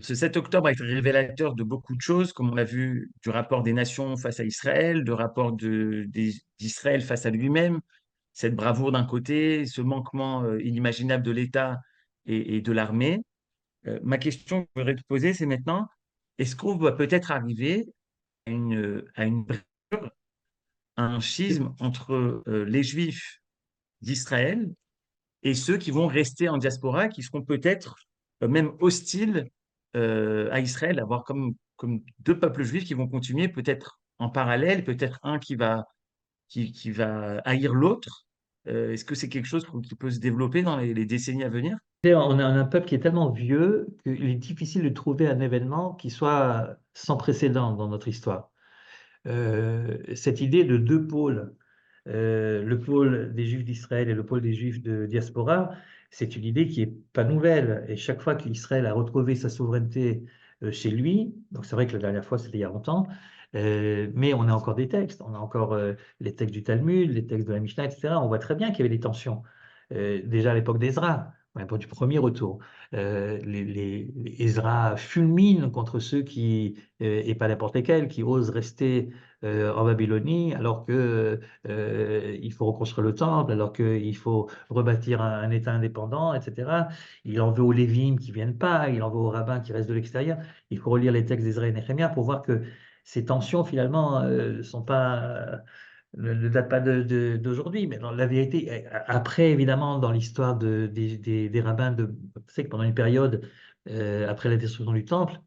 ce 7 octobre a été révélateur de beaucoup de choses, comme on l'a vu du rapport des nations face à Israël, du rapport d'Israël face à lui-même, cette bravoure d'un côté, ce manquement inimaginable de l'État et de l'armée. Ma question que je voudrais te poser, c'est maintenant, est-ce qu'on va peut-être arriver à une brisure, à un schisme entre les Juifs d'Israël et ceux qui vont rester en diaspora, qui seront peut-être même hostiles à Israël, avoir comme deux peuples juifs qui vont continuer peut-être en parallèle, peut-être un qui va haïr l'autre. Est-ce que c'est quelque chose qui peut se développer dans les décennies à venir? On a un peuple qui est tellement vieux qu'il est difficile de trouver un événement qui soit sans précédent dans notre histoire. Cette idée de deux pôles, le pôle des Juifs d'Israël et le pôle des Juifs de diaspora, c'est une idée qui n'est pas nouvelle. Et chaque fois qu'Israël a retrouvé sa souveraineté chez lui, donc c'est vrai que la dernière fois c'était il y a longtemps, mais on a encore des textes, on a encore les textes du Talmud, les textes de la Mishnah, etc. On voit très bien qu'il y avait des tensions. Déjà à l'époque d'Ezra, à l'époque du premier retour, les Ezra fulminent contre ceux qui, et pas n'importe lesquels, qui osent rester en Babylonie, alors que il faut reconstruire le temple, alors qu'il faut rebâtir un État indépendant, etc. Il en veut aux Lévites qui ne viennent pas, il en veut aux rabbins qui restent de l'extérieur. Il faut relire les textes d'Ezra et Néhémie pour voir que ces tensions, finalement, ne datent pas d'aujourd'hui. Mais dans la vérité, après, évidemment, dans l'histoire des rabbins, c'est que pendant une période, après la destruction du temple,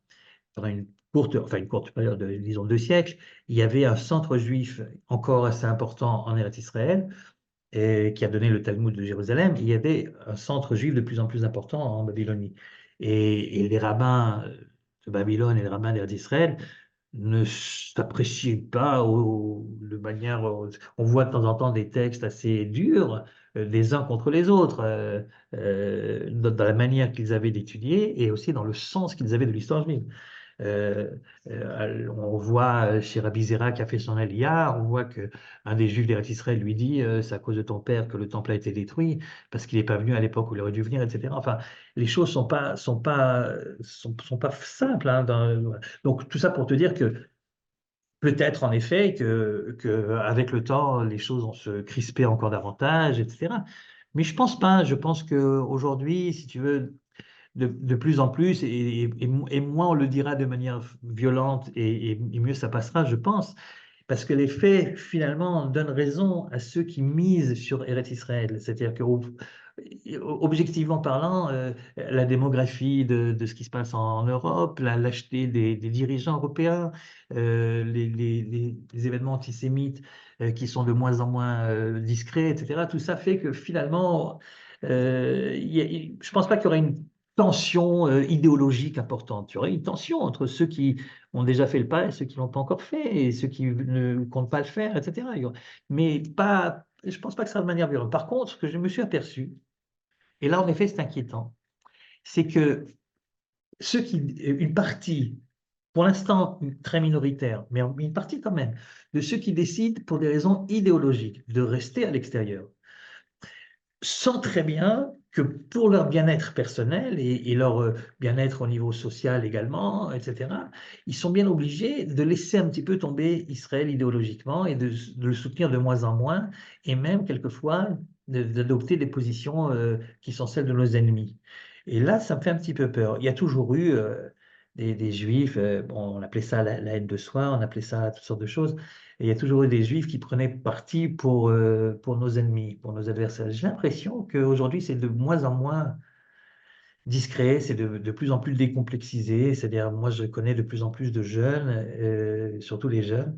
pendant une courte période, disons 2 siècles, il y avait un centre juif encore assez important en Eretz Israël, et qui a donné le Talmud de Jérusalem. Il y avait un centre juif de plus en plus important en Babylonie. Et les rabbins de Babylone et les rabbins d'Eretz Israël ne s'apprécient pas de manière. On voit de temps en temps des textes assez durs, les uns contre les autres, dans la manière qu'ils avaient d'étudier et aussi dans le sens qu'ils avaient de l'histoire juive. Euh, on voit chez Rabbi Zera qui a fait son Aliyah, on voit qu'un des Juifs d'Eretz Israël lui dit c'est à cause de ton père que le temple a été détruit, parce qu'il n'est pas venu à l'époque où il aurait dû venir, etc. Enfin, les choses sont pas simples, hein, donc tout ça pour te dire que peut-être en effet que avec le temps, les choses vont se crisper encore davantage, etc. Mais je pense pas. Je pense qu'aujourd'hui, si tu veux, de plus en plus, et moins on le dira de manière violente et mieux ça passera, je pense, parce que les faits, finalement, donnent raison à ceux qui misent sur Eretz Israël. C'est-à-dire que, objectivement parlant, la démographie de ce qui se passe en Europe, la lâcheté des dirigeants européens, les événements antisémites qui sont de moins en moins discrets, etc., tout ça fait que finalement, je ne pense pas qu'il y aurait une tension idéologique importante. Il y aurait une tension entre ceux qui ont déjà fait le pas et ceux qui ne l'ont pas encore fait et ceux qui ne comptent pas le faire, etc. Mais pas, je ne pense pas que ça sera de manière violente. Par contre, ce que je me suis aperçu, et là en effet c'est inquiétant, c'est que une partie, pour l'instant très minoritaire, mais une partie quand même, de ceux qui décident pour des raisons idéologiques de rester à l'extérieur, sentent très bien que pour leur bien-être personnel et leur bien-être au niveau social également, etc., ils sont bien obligés de laisser un petit peu tomber Israël idéologiquement et de le soutenir de moins en moins, et même quelquefois d'adopter des positions qui sont celles de nos ennemis. Et là, ça me fait un petit peu peur. Il y a toujours eu des Juifs, bon, on appelait ça la haine de soi, on appelait ça toutes sortes de choses, et il y a toujours eu des Juifs qui prenaient parti pour nos ennemis, pour nos adversaires. J'ai l'impression qu'aujourd'hui, c'est de moins en moins discret, c'est de plus en plus décomplexisé. C'est-à-dire, moi, je connais de plus en plus de jeunes, surtout les jeunes,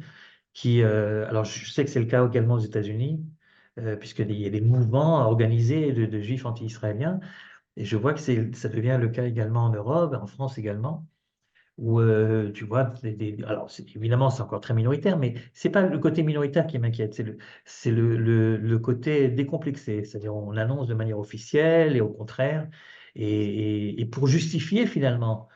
qui, alors je sais que c'est le cas également aux États-Unis, puisqu'il y a des mouvements organisés de Juifs anti-israéliens, et je vois que ça devient le cas également en Europe, en France également, où tu vois, alors évidemment c'est encore très minoritaire, mais c'est pas le côté minoritaire qui m'inquiète, c'est le côté décomplexé, c'est-à-dire on annonce de manière officielle et au contraire, et pour justifier finalement.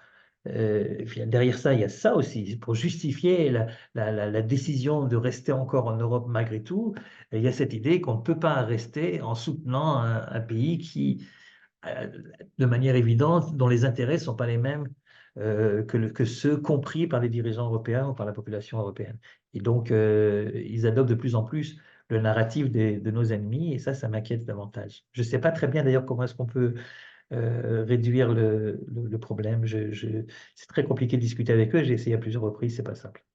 Derrière ça, il y a ça aussi. Pour justifier la décision de rester encore en Europe malgré tout, il y a cette idée qu'on ne peut pas rester en soutenant un pays qui, euh, de manière évidente, dont les intérêts ne sont pas les mêmes que ceux compris par les dirigeants européens ou par la population européenne. Et donc, ils adoptent de plus en plus le narratif de nos ennemis, et ça m'inquiète davantage. Je ne sais pas très bien d'ailleurs comment est-ce qu'on peut réduire le problème. C'est très compliqué de discuter avec eux. J'ai essayé à plusieurs reprises, c'est pas simple.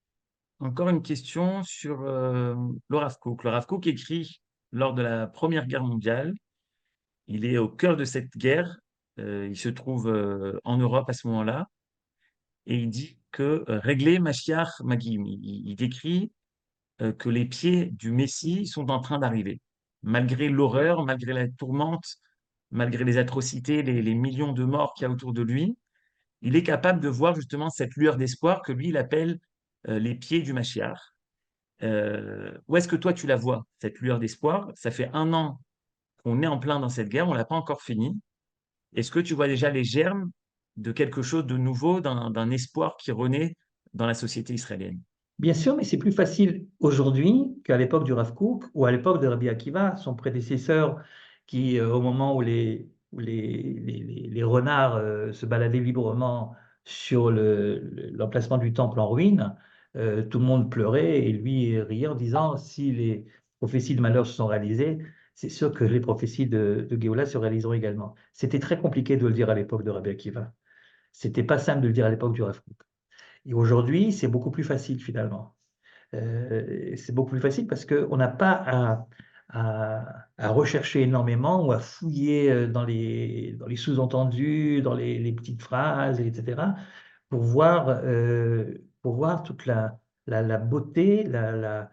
Encore une question sur le Rav Kook. Le Rav Kook écrit lors de la Première Guerre mondiale. Il est au cœur de cette guerre. Il se trouve en Europe à ce moment-là. Et il dit que régler Mashiach Magim. Il décrit que les pieds du Messie sont en train d'arriver. Malgré l'horreur, malgré la tourmente, malgré les atrocités, les millions de morts qu'il y a autour de lui, il est capable de voir justement cette lueur d'espoir que lui, il appelle les pieds du Mashiach. Où est-ce que toi, tu la vois, cette lueur d'espoir? Ça fait 1 an qu'on est en plein dans cette guerre, on ne l'a pas encore fini. Est-ce que tu vois déjà les germes de quelque chose de nouveau, d'un espoir qui renaît dans la société israélienne? Bien sûr, mais c'est plus facile aujourd'hui qu'à l'époque du Rav Kook ou à l'époque de Rabbi Akiva, son prédécesseur, qui, au moment où les renards se baladaient librement sur l'emplacement du temple en ruine, tout le monde pleurait et lui riait en disant si les prophéties de malheur se sont réalisées, c'est sûr que les prophéties de Géoula se réaliseront également. C'était très compliqué de le dire à l'époque de Rabbi Akiva. C'était pas simple de le dire à l'époque du Rav Kook. Et aujourd'hui, c'est beaucoup plus facile finalement. C'est beaucoup plus facile parce qu'on n'a pas à rechercher énormément ou à fouiller dans les sous-entendus, dans les petites phrases, etc., pour voir toute la beauté, la-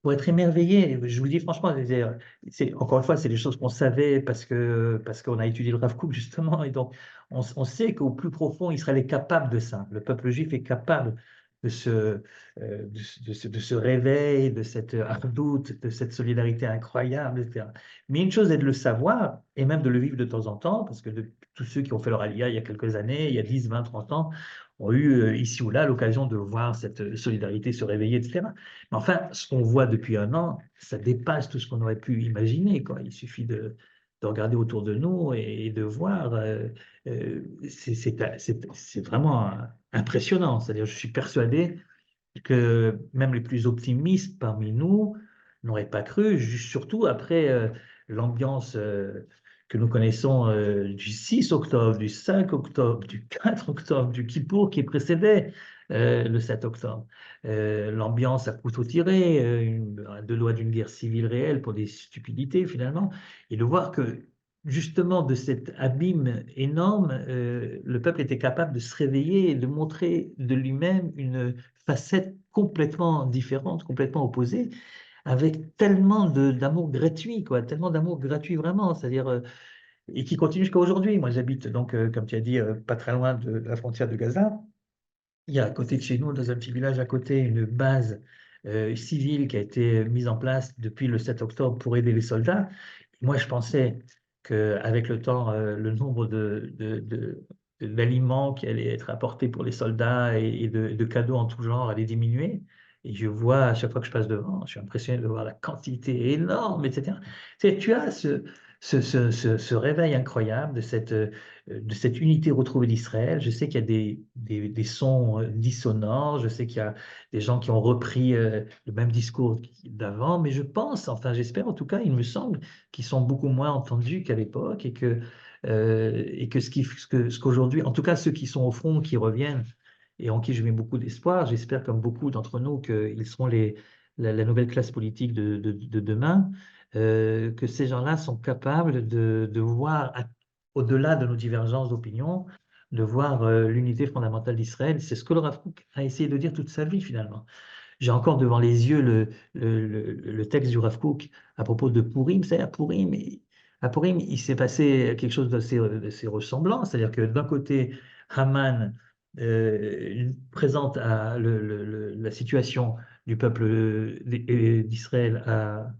pour être émerveillé. Je vous le dis franchement, encore une fois, c'est des choses qu'on savait parce qu'on a étudié le Rav Kook justement, et donc on sait qu'au plus profond, Israël est capable de ça. Le peuple juif est capable de ce réveil, de cette ardoute, de cette solidarité incroyable, etc. Mais une chose est de le savoir et même de le vivre de temps en temps, parce que tous ceux qui ont fait leur aliyah il y a quelques années, il y a 10, 20, 30 ans, ont eu ici ou là l'occasion de voir cette solidarité se réveiller, etc. Mais enfin, ce qu'on voit depuis 1 an, ça dépasse tout ce qu'on aurait pu imaginer, quoi. Il suffit de regarder autour de nous et de voir. C'est vraiment impressionnant. C'est-à-dire, je suis persuadé que même les plus optimistes parmi nous n'auraient pas cru, surtout après l'ambiance que nous connaissons du 6 octobre, du 5 octobre, du 4 octobre, du Kippour qui précédait le 7 octobre. L'ambiance à couteau tiré, de loi d'une guerre civile réelle pour des stupidités finalement, et de voir que justement de cet abîme énorme, le peuple était capable de se réveiller et de montrer de lui-même une facette complètement différente, complètement opposée, avec tellement d'amour gratuit, quoi, tellement d'amour gratuit vraiment, c'est-à-dire, et qui continue jusqu'à aujourd'hui. Moi, j'habite donc, comme tu as dit, pas très loin de la frontière de Gaza. Il y a à côté de chez nous, dans un petit village à côté, une base civile qui a été mise en place depuis le 7 octobre pour aider les soldats. Moi, je pensais qu'avec le temps, le nombre d'aliments qui allaient être apportés pour les soldats et de cadeaux en tout genre allait diminuer. Et je vois, à chaque fois que je passe devant, je suis impressionné de voir la quantité énorme, etc. Tu as ce réveil incroyable de cette unité retrouvée d'Israël. Je sais qu'il y a des sons dissonants, je sais qu'il y a des gens qui ont repris le même discours d'avant, mais je pense, enfin j'espère en tout cas, il me semble qu'ils sont beaucoup moins entendus qu'à l'époque et que ce qu'aujourd'hui, en tout cas ceux qui sont au front, qui reviennent et en qui je mets beaucoup d'espoir, j'espère comme beaucoup d'entre nous qu'ils seront la nouvelle classe politique de demain, que ces gens-là sont capables de voir au-delà de nos divergences d'opinion, de voir l'unité fondamentale d'Israël. C'est ce que le Rav Kook a essayé de dire toute sa vie finalement. J'ai encore devant les yeux le texte du Rav Kook à propos de Purim. C'est à Purim, il s'est passé quelque chose d'assez ressemblant. C'est-à-dire que d'un côté, Haman présente la situation du peuple d'Israël à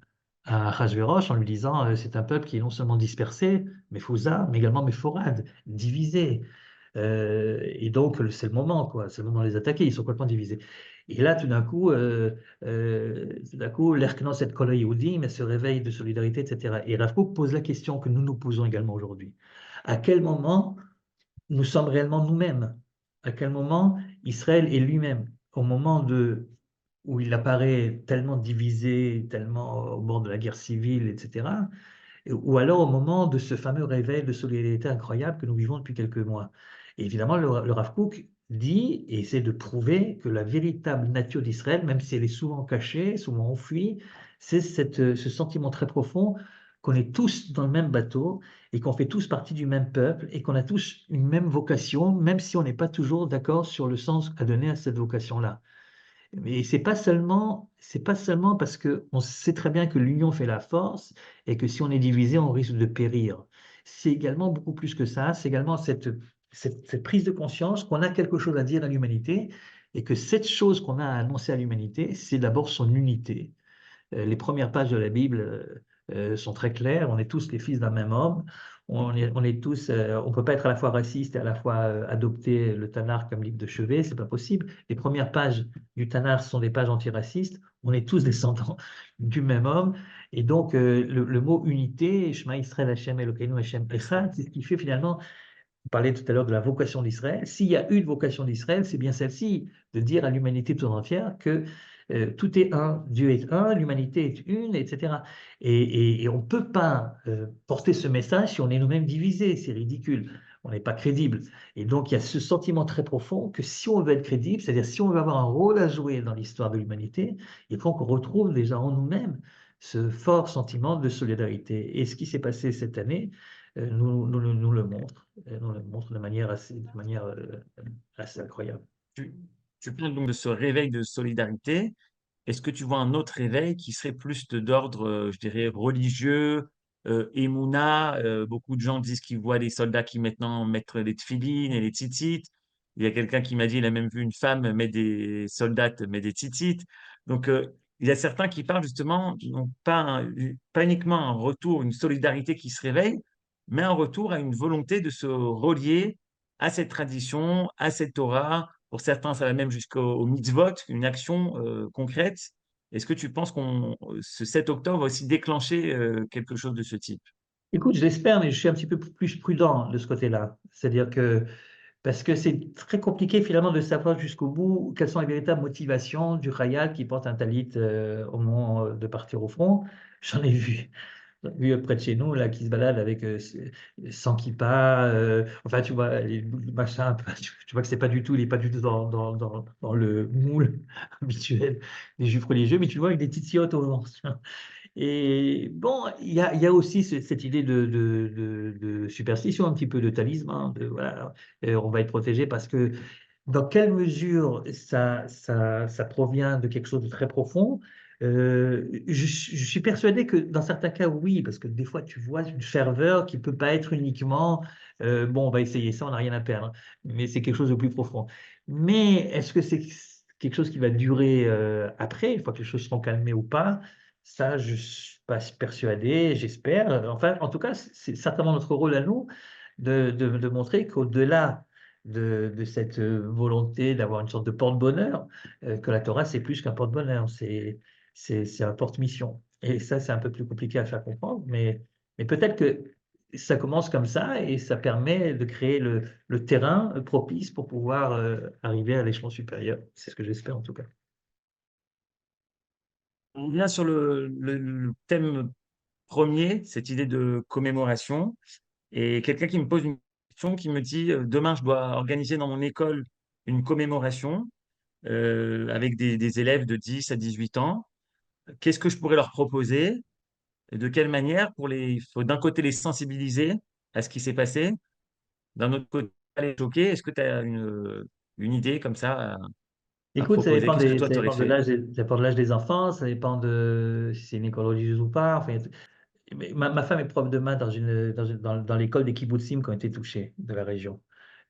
Achashverosh en lui disant c'est un peuple qui est non seulement dispersé, Mefouza, mais également Mephorad, divisé. Et donc, c'est le moment, quoi. C'est le moment de les attaquer. Ils sont complètement divisés. Et là, tout d'un coup, l'Erknos et Kol Yehudim se réveille de solidarité, etc. Et Rav Kook pose la question que nous nous posons également aujourd'hui. À quel moment nous sommes réellement nous-mêmes? À quel moment Israël est lui-même? Au moment où il apparaît tellement divisé, tellement au bord de la guerre civile, etc. Ou alors au moment de ce fameux réveil de solidarité incroyable que nous vivons depuis quelques mois. Et évidemment, le Rav Kook dit et essaie de prouver que la véritable nature d'Israël, même si elle est souvent cachée, souvent enfuie, c'est ce sentiment très profond qu'on est tous dans le même bateau et qu'on fait tous partie du même peuple et qu'on a tous une même vocation, même si on n'est pas toujours d'accord sur le sens à donner à cette vocation-là. Mais c'est pas seulement parce que on sait très bien que l'union fait la force et que si on est divisé, on risque de périr. C'est également beaucoup plus que ça. C'est également cette prise de conscience qu'on a quelque chose à dire à l'humanité et que cette chose qu'on a à annoncer à l'humanité, c'est d'abord son unité. Les premières pages de la Bible sont très claires. On est tous les fils d'un même homme. On est tous, on peut pas être à la fois raciste et à la fois adopter le Tanakh comme livre de chevet, c'est pas possible. Les premières pages du Tanakh sont des pages antiracistes. On est tous descendants du même homme. Et donc, le mot unité, Shema Israël Hashem Elokeinu Hashem Echad, c'est ce qui fait finalement, on parlait tout à l'heure de la vocation d'Israël. S'il y a une vocation d'Israël, c'est bien celle-ci, de dire à l'humanité tout entière que tout est un, Dieu est un, l'humanité est une, etc. Et on ne peut pas porter ce message si on est nous-mêmes divisés, c'est ridicule, on n'est pas crédible. Et donc il y a ce sentiment très profond que si on veut être crédible, c'est-à-dire si on veut avoir un rôle à jouer dans l'histoire de l'humanité, il faut qu'on retrouve déjà en nous-mêmes ce fort sentiment de solidarité. Et ce qui s'est passé cette année nous le montre, nous le montre de manière assez incroyable. Tu, tu parles donc de ce réveil de solidarité. Est-ce que tu vois un autre réveil qui serait plus d'ordre, je dirais, religieux, Emouna? Beaucoup de gens disent qu'ils voient des soldats qui maintenant mettent les tefilines et les tzitzit. Il y a quelqu'un qui m'a dit, il a même vu une femme mettre des soldates, mettre des tzitzit. Donc, il y a certains qui parlent justement, non pas, pas uniquement un retour, une solidarité qui se réveille, mais un retour à une volonté de se relier à cette tradition, à cette Torah. Pour certains, ça va même jusqu'au mitzvot, une action concrète. Est-ce que tu penses ce 7 octobre va aussi déclencher quelque chose de ce type? Écoute, je l'espère, mais je suis un petit peu plus prudent de ce côté-là. C'est-à-dire que, parce que c'est très compliqué finalement de savoir jusqu'au bout quelles sont les véritables motivations du Khayal qui porte un talit au moment de partir au front. J'en ai vu près de chez nous, là, qui se balade avec sans kippa, enfin, tu vois, les machins, un peu, tu vois que c'est pas du tout, il est pas du tout dans le moule habituel des juifs religieux, mais tu le vois avec des petites au vent. Et bon, il y a aussi cette idée de superstition, un petit peu de talisman, voilà, on va être protégé parce que dans quelle mesure ça provient de quelque chose de très profond? Je suis persuadé que dans certains cas, oui, parce que des fois, tu vois une ferveur qui peut pas être uniquement, bon, on va essayer ça, on n'a rien à perdre, mais c'est quelque chose de plus profond. Mais est-ce que c'est quelque chose qui va durer après, une fois que les choses seront calmées ou pas? Ça, je suis pas persuadé, j'espère. Enfin, en tout cas, c'est certainement notre rôle à nous de montrer qu'au-delà de cette volonté d'avoir une sorte de porte-bonheur, que la Torah, c'est plus qu'un porte-bonheur, c'est un porte-mission. Et ça, c'est un peu plus compliqué à faire comprendre, mais peut-être que ça commence comme ça et ça permet de créer le terrain propice pour pouvoir arriver à l'échelon supérieur. C'est ce que j'espère en tout cas. On vient sur le thème premier, cette idée de commémoration. Et quelqu'un qui me pose une question, qui me dit, demain, je dois organiser dans mon école une commémoration avec des élèves de 10 à 18 ans. Qu'est-ce que je pourrais leur proposer? Et de quelle manière il faut d'un côté les sensibiliser à ce qui s'est passé, d'un autre côté les choquer. Est-ce que tu as une idée comme ça à Écoute, proposer? Qu'est-ce que toi ça tu aurais dépend de fait? l'âge, ça dépend de l'âge des enfants, ça dépend de si c'est une école religieuse ou pas. Enfin, mais ma femme est prof de maths dans l'école des kibbutzim qui ont été touchés de la région.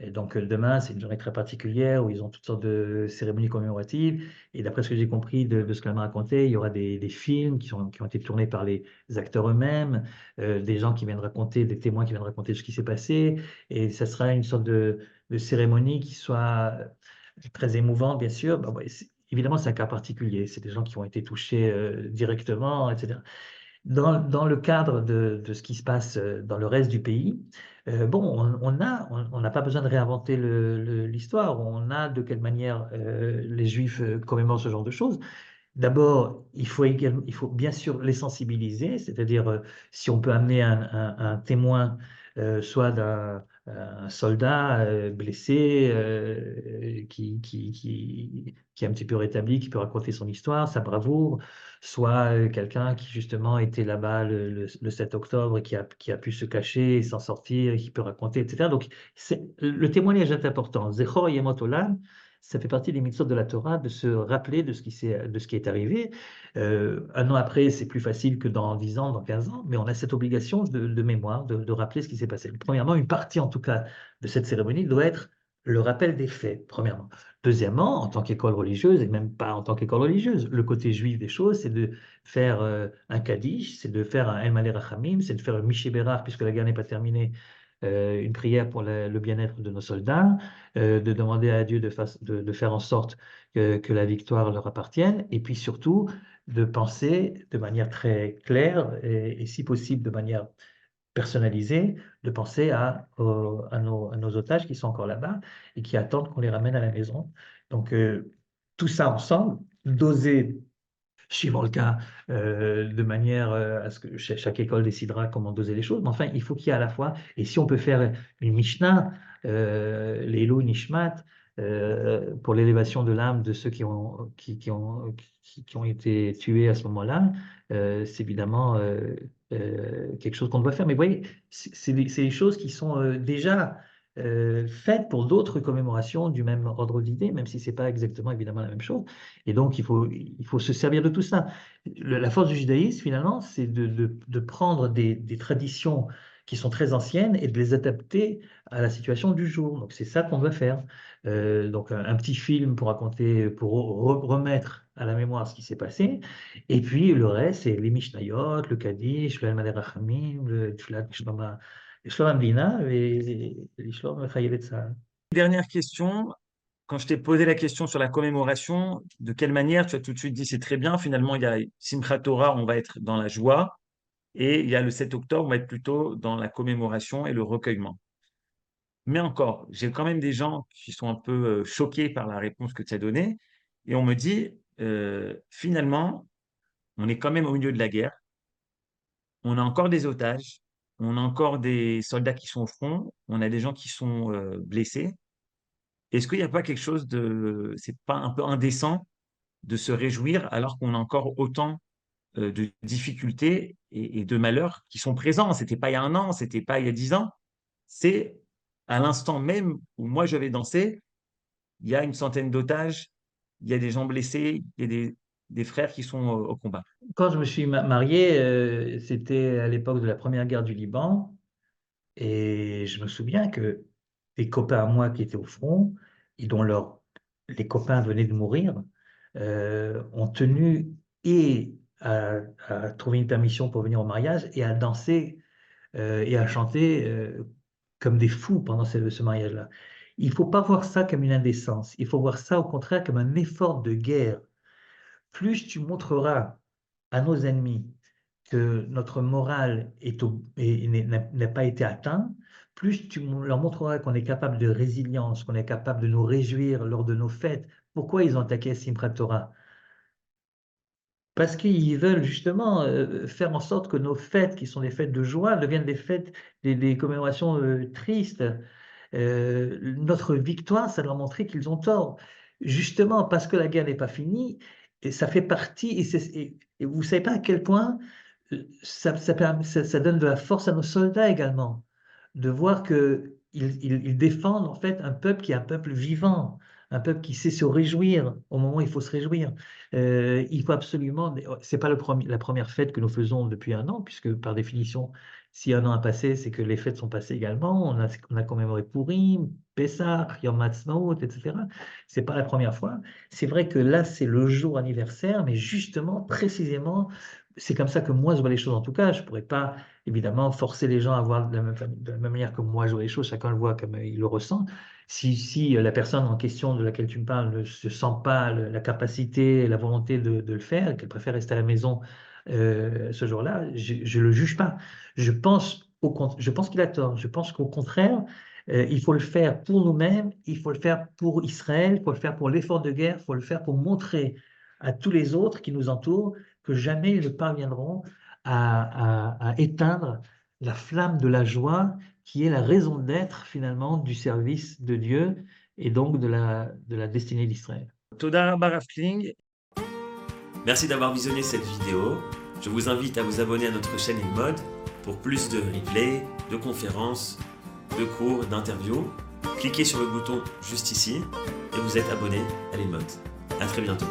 Et donc demain, c'est une journée très particulière où ils ont toutes sortes de cérémonies commémoratives. Et d'après ce que j'ai compris de ce qu'elle m'a raconté, il y aura des films qui ont été tournés par les acteurs eux-mêmes, des gens qui viennent raconter, des témoins qui viennent raconter ce qui s'est passé. Et ça sera une sorte de cérémonie qui soit très émouvante, bien sûr. Bah, évidemment, c'est un cas particulier. C'est des gens qui ont été touchés directement, etc. Dans le cadre de ce qui se passe dans le reste du pays, bon, on n'a pas besoin de réinventer l'histoire. On a de quelle manière les Juifs commémorent ce genre de choses. D'abord, il faut bien sûr les sensibiliser, c'est-à-dire si on peut amener un témoin, soit d'un un soldat blessé qui est un petit peu rétabli, qui peut raconter son histoire, sa bravoure, soit quelqu'un qui justement était là-bas le 7 octobre et qui a pu se cacher et s'en sortir, et qui peut raconter, etc. Donc, le témoignage est important. Zechor Yemot Olam, ça fait partie des mitzvot de la Torah de se rappeler de ce qui est arrivé. Un an après, c'est plus facile que dans 10 ans, dans 15 ans, mais on a cette obligation de mémoire, de rappeler ce qui s'est passé. Premièrement, une partie en tout cas de cette cérémonie doit être le rappel des faits, premièrement. Deuxièmement, en tant qu'école religieuse, et même pas en tant qu'école religieuse, le côté juif des choses, c'est de faire un Kaddish, c'est de faire un El Maleh Rachamim, c'est de faire un Mishe Berach, puisque la guerre n'est pas terminée, une prière pour le bien-être de nos soldats, de demander à Dieu de faire en sorte que la victoire leur appartienne, et puis surtout de penser de manière très claire et si possible de manière personnalisée, de penser à nos otages qui sont encore là-bas et qui attendent qu'on les ramène à la maison. Donc, tout ça ensemble, doser suivant le cas, de manière à ce que chaque école décidera comment doser les choses. Mais enfin, il faut qu'il y ait à la fois, et si on peut faire une Mishnah, l'Elou Nishmat, pour l'élévation de l'âme de ceux qui ont été tués à ce moment-là, c'est évidemment quelque chose qu'on doit faire. Mais vous voyez, c'est des choses qui sont déjà faites pour d'autres commémorations du même ordre d'idées, même si ce n'est pas exactement évidemment la même chose. Et donc, il faut se servir de tout ça. La force du judaïsme, finalement, c'est de prendre des traditions qui sont très anciennes et de les adapter à la situation du jour. Donc, c'est ça qu'on doit faire. Donc, un petit film pour raconter, pour remettre à la mémoire ce qui s'est passé. Et puis, le reste, c'est les Mishnayot, le Kaddish, le Almaner Rachamim, le Tfilat Shlom Amlina et les Shlom Chayevet Tzahal. Dernière question. Quand je t'ai posé la question sur la commémoration, de quelle manière, tu as tout de suite dit c'est très bien. Finalement, il y a Simchat Torah, on va être dans la joie. Et il y a le 7 octobre, on va être plutôt dans la commémoration et le recueillement. Mais encore, j'ai quand même des gens qui sont un peu choqués par la réponse que tu as donnée. Et on me dit, finalement, on est quand même au milieu de la guerre. On a encore des otages. On a encore des soldats qui sont au front. On a des gens qui sont blessés. Est-ce qu'il n'y a pas quelque chose de... C'est pas un peu indécent de se réjouir alors qu'on a encore autant de difficultés et de malheurs qui sont présents. C'était pas il y a un an, c'était pas il y a 10 ans. C'est à l'instant même où moi je vais danser, il y a une centaine d'otages, il y a des gens blessés, il y a des frères qui sont au combat. Quand je me suis marié, c'était à l'époque de la première guerre du Liban. Et je me souviens que des copains à moi qui étaient au front et dont les copains venaient de mourir, ont tenu et à trouver une permission pour venir au mariage et à danser et à chanter comme des fous pendant ce mariage-là. Il ne faut pas voir ça comme une indécence. Il faut voir ça au contraire comme un effort de guerre. Plus tu montreras à nos ennemis que notre morale n'a pas été atteinte, plus tu leur montreras qu'on est capable de résilience, qu'on est capable de nous réjouir lors de nos fêtes. Pourquoi ils ont attaqué Simchat Torah? Parce qu'ils veulent justement faire en sorte que nos fêtes, qui sont des fêtes de joie, deviennent des fêtes, des commémorations tristes. Notre victoire, ça doit montrer qu'ils ont tort. Justement, parce que la guerre n'est pas finie, et ça fait partie, et vous ne savez pas à quel point ça donne de la force à nos soldats également, de voir qu'ils défendent en fait un peuple qui est un peuple vivant, un peuple qui sait se réjouir au moment où il faut se réjouir. Il faut absolument, c'est pas la première fête que nous faisons depuis un an, puisque par définition, si un an a passé, c'est que les fêtes sont passées également. On a commémoré Pourim, Pessah, Yom Ha'atzmaut, etc. C'est pas la première fois. C'est vrai que là, c'est le jour anniversaire, mais justement, précisément, c'est comme ça que moi je vois les choses en tout cas. Je pourrais pas, évidemment, forcer les gens à voir de la même manière que moi je vois les choses. Chacun le voit comme il le ressent. Si la personne en question de laquelle tu me parles ne se sent pas la capacité, la volonté de le faire, qu'elle préfère rester à la maison ce jour-là, je ne le juge pas. Je pense qu'il a tort. Je pense qu'au contraire, il faut le faire pour nous-mêmes, il faut le faire pour Israël, il faut le faire pour l'effort de guerre, il faut le faire pour montrer à tous les autres qui nous entourent que jamais ils ne parviendront à éteindre la flamme de la joie qui est la raison d'être finalement du service de Dieu et donc de la destinée d'Israël. Toda Rabba Rav Kling. Merci d'avoir visionné cette vidéo. Je vous invite à vous abonner à notre chaîne InMode pour plus de replays, de conférences, de cours, d'interviews. Cliquez sur le bouton juste ici et vous êtes abonné à l'InMode. À très bientôt.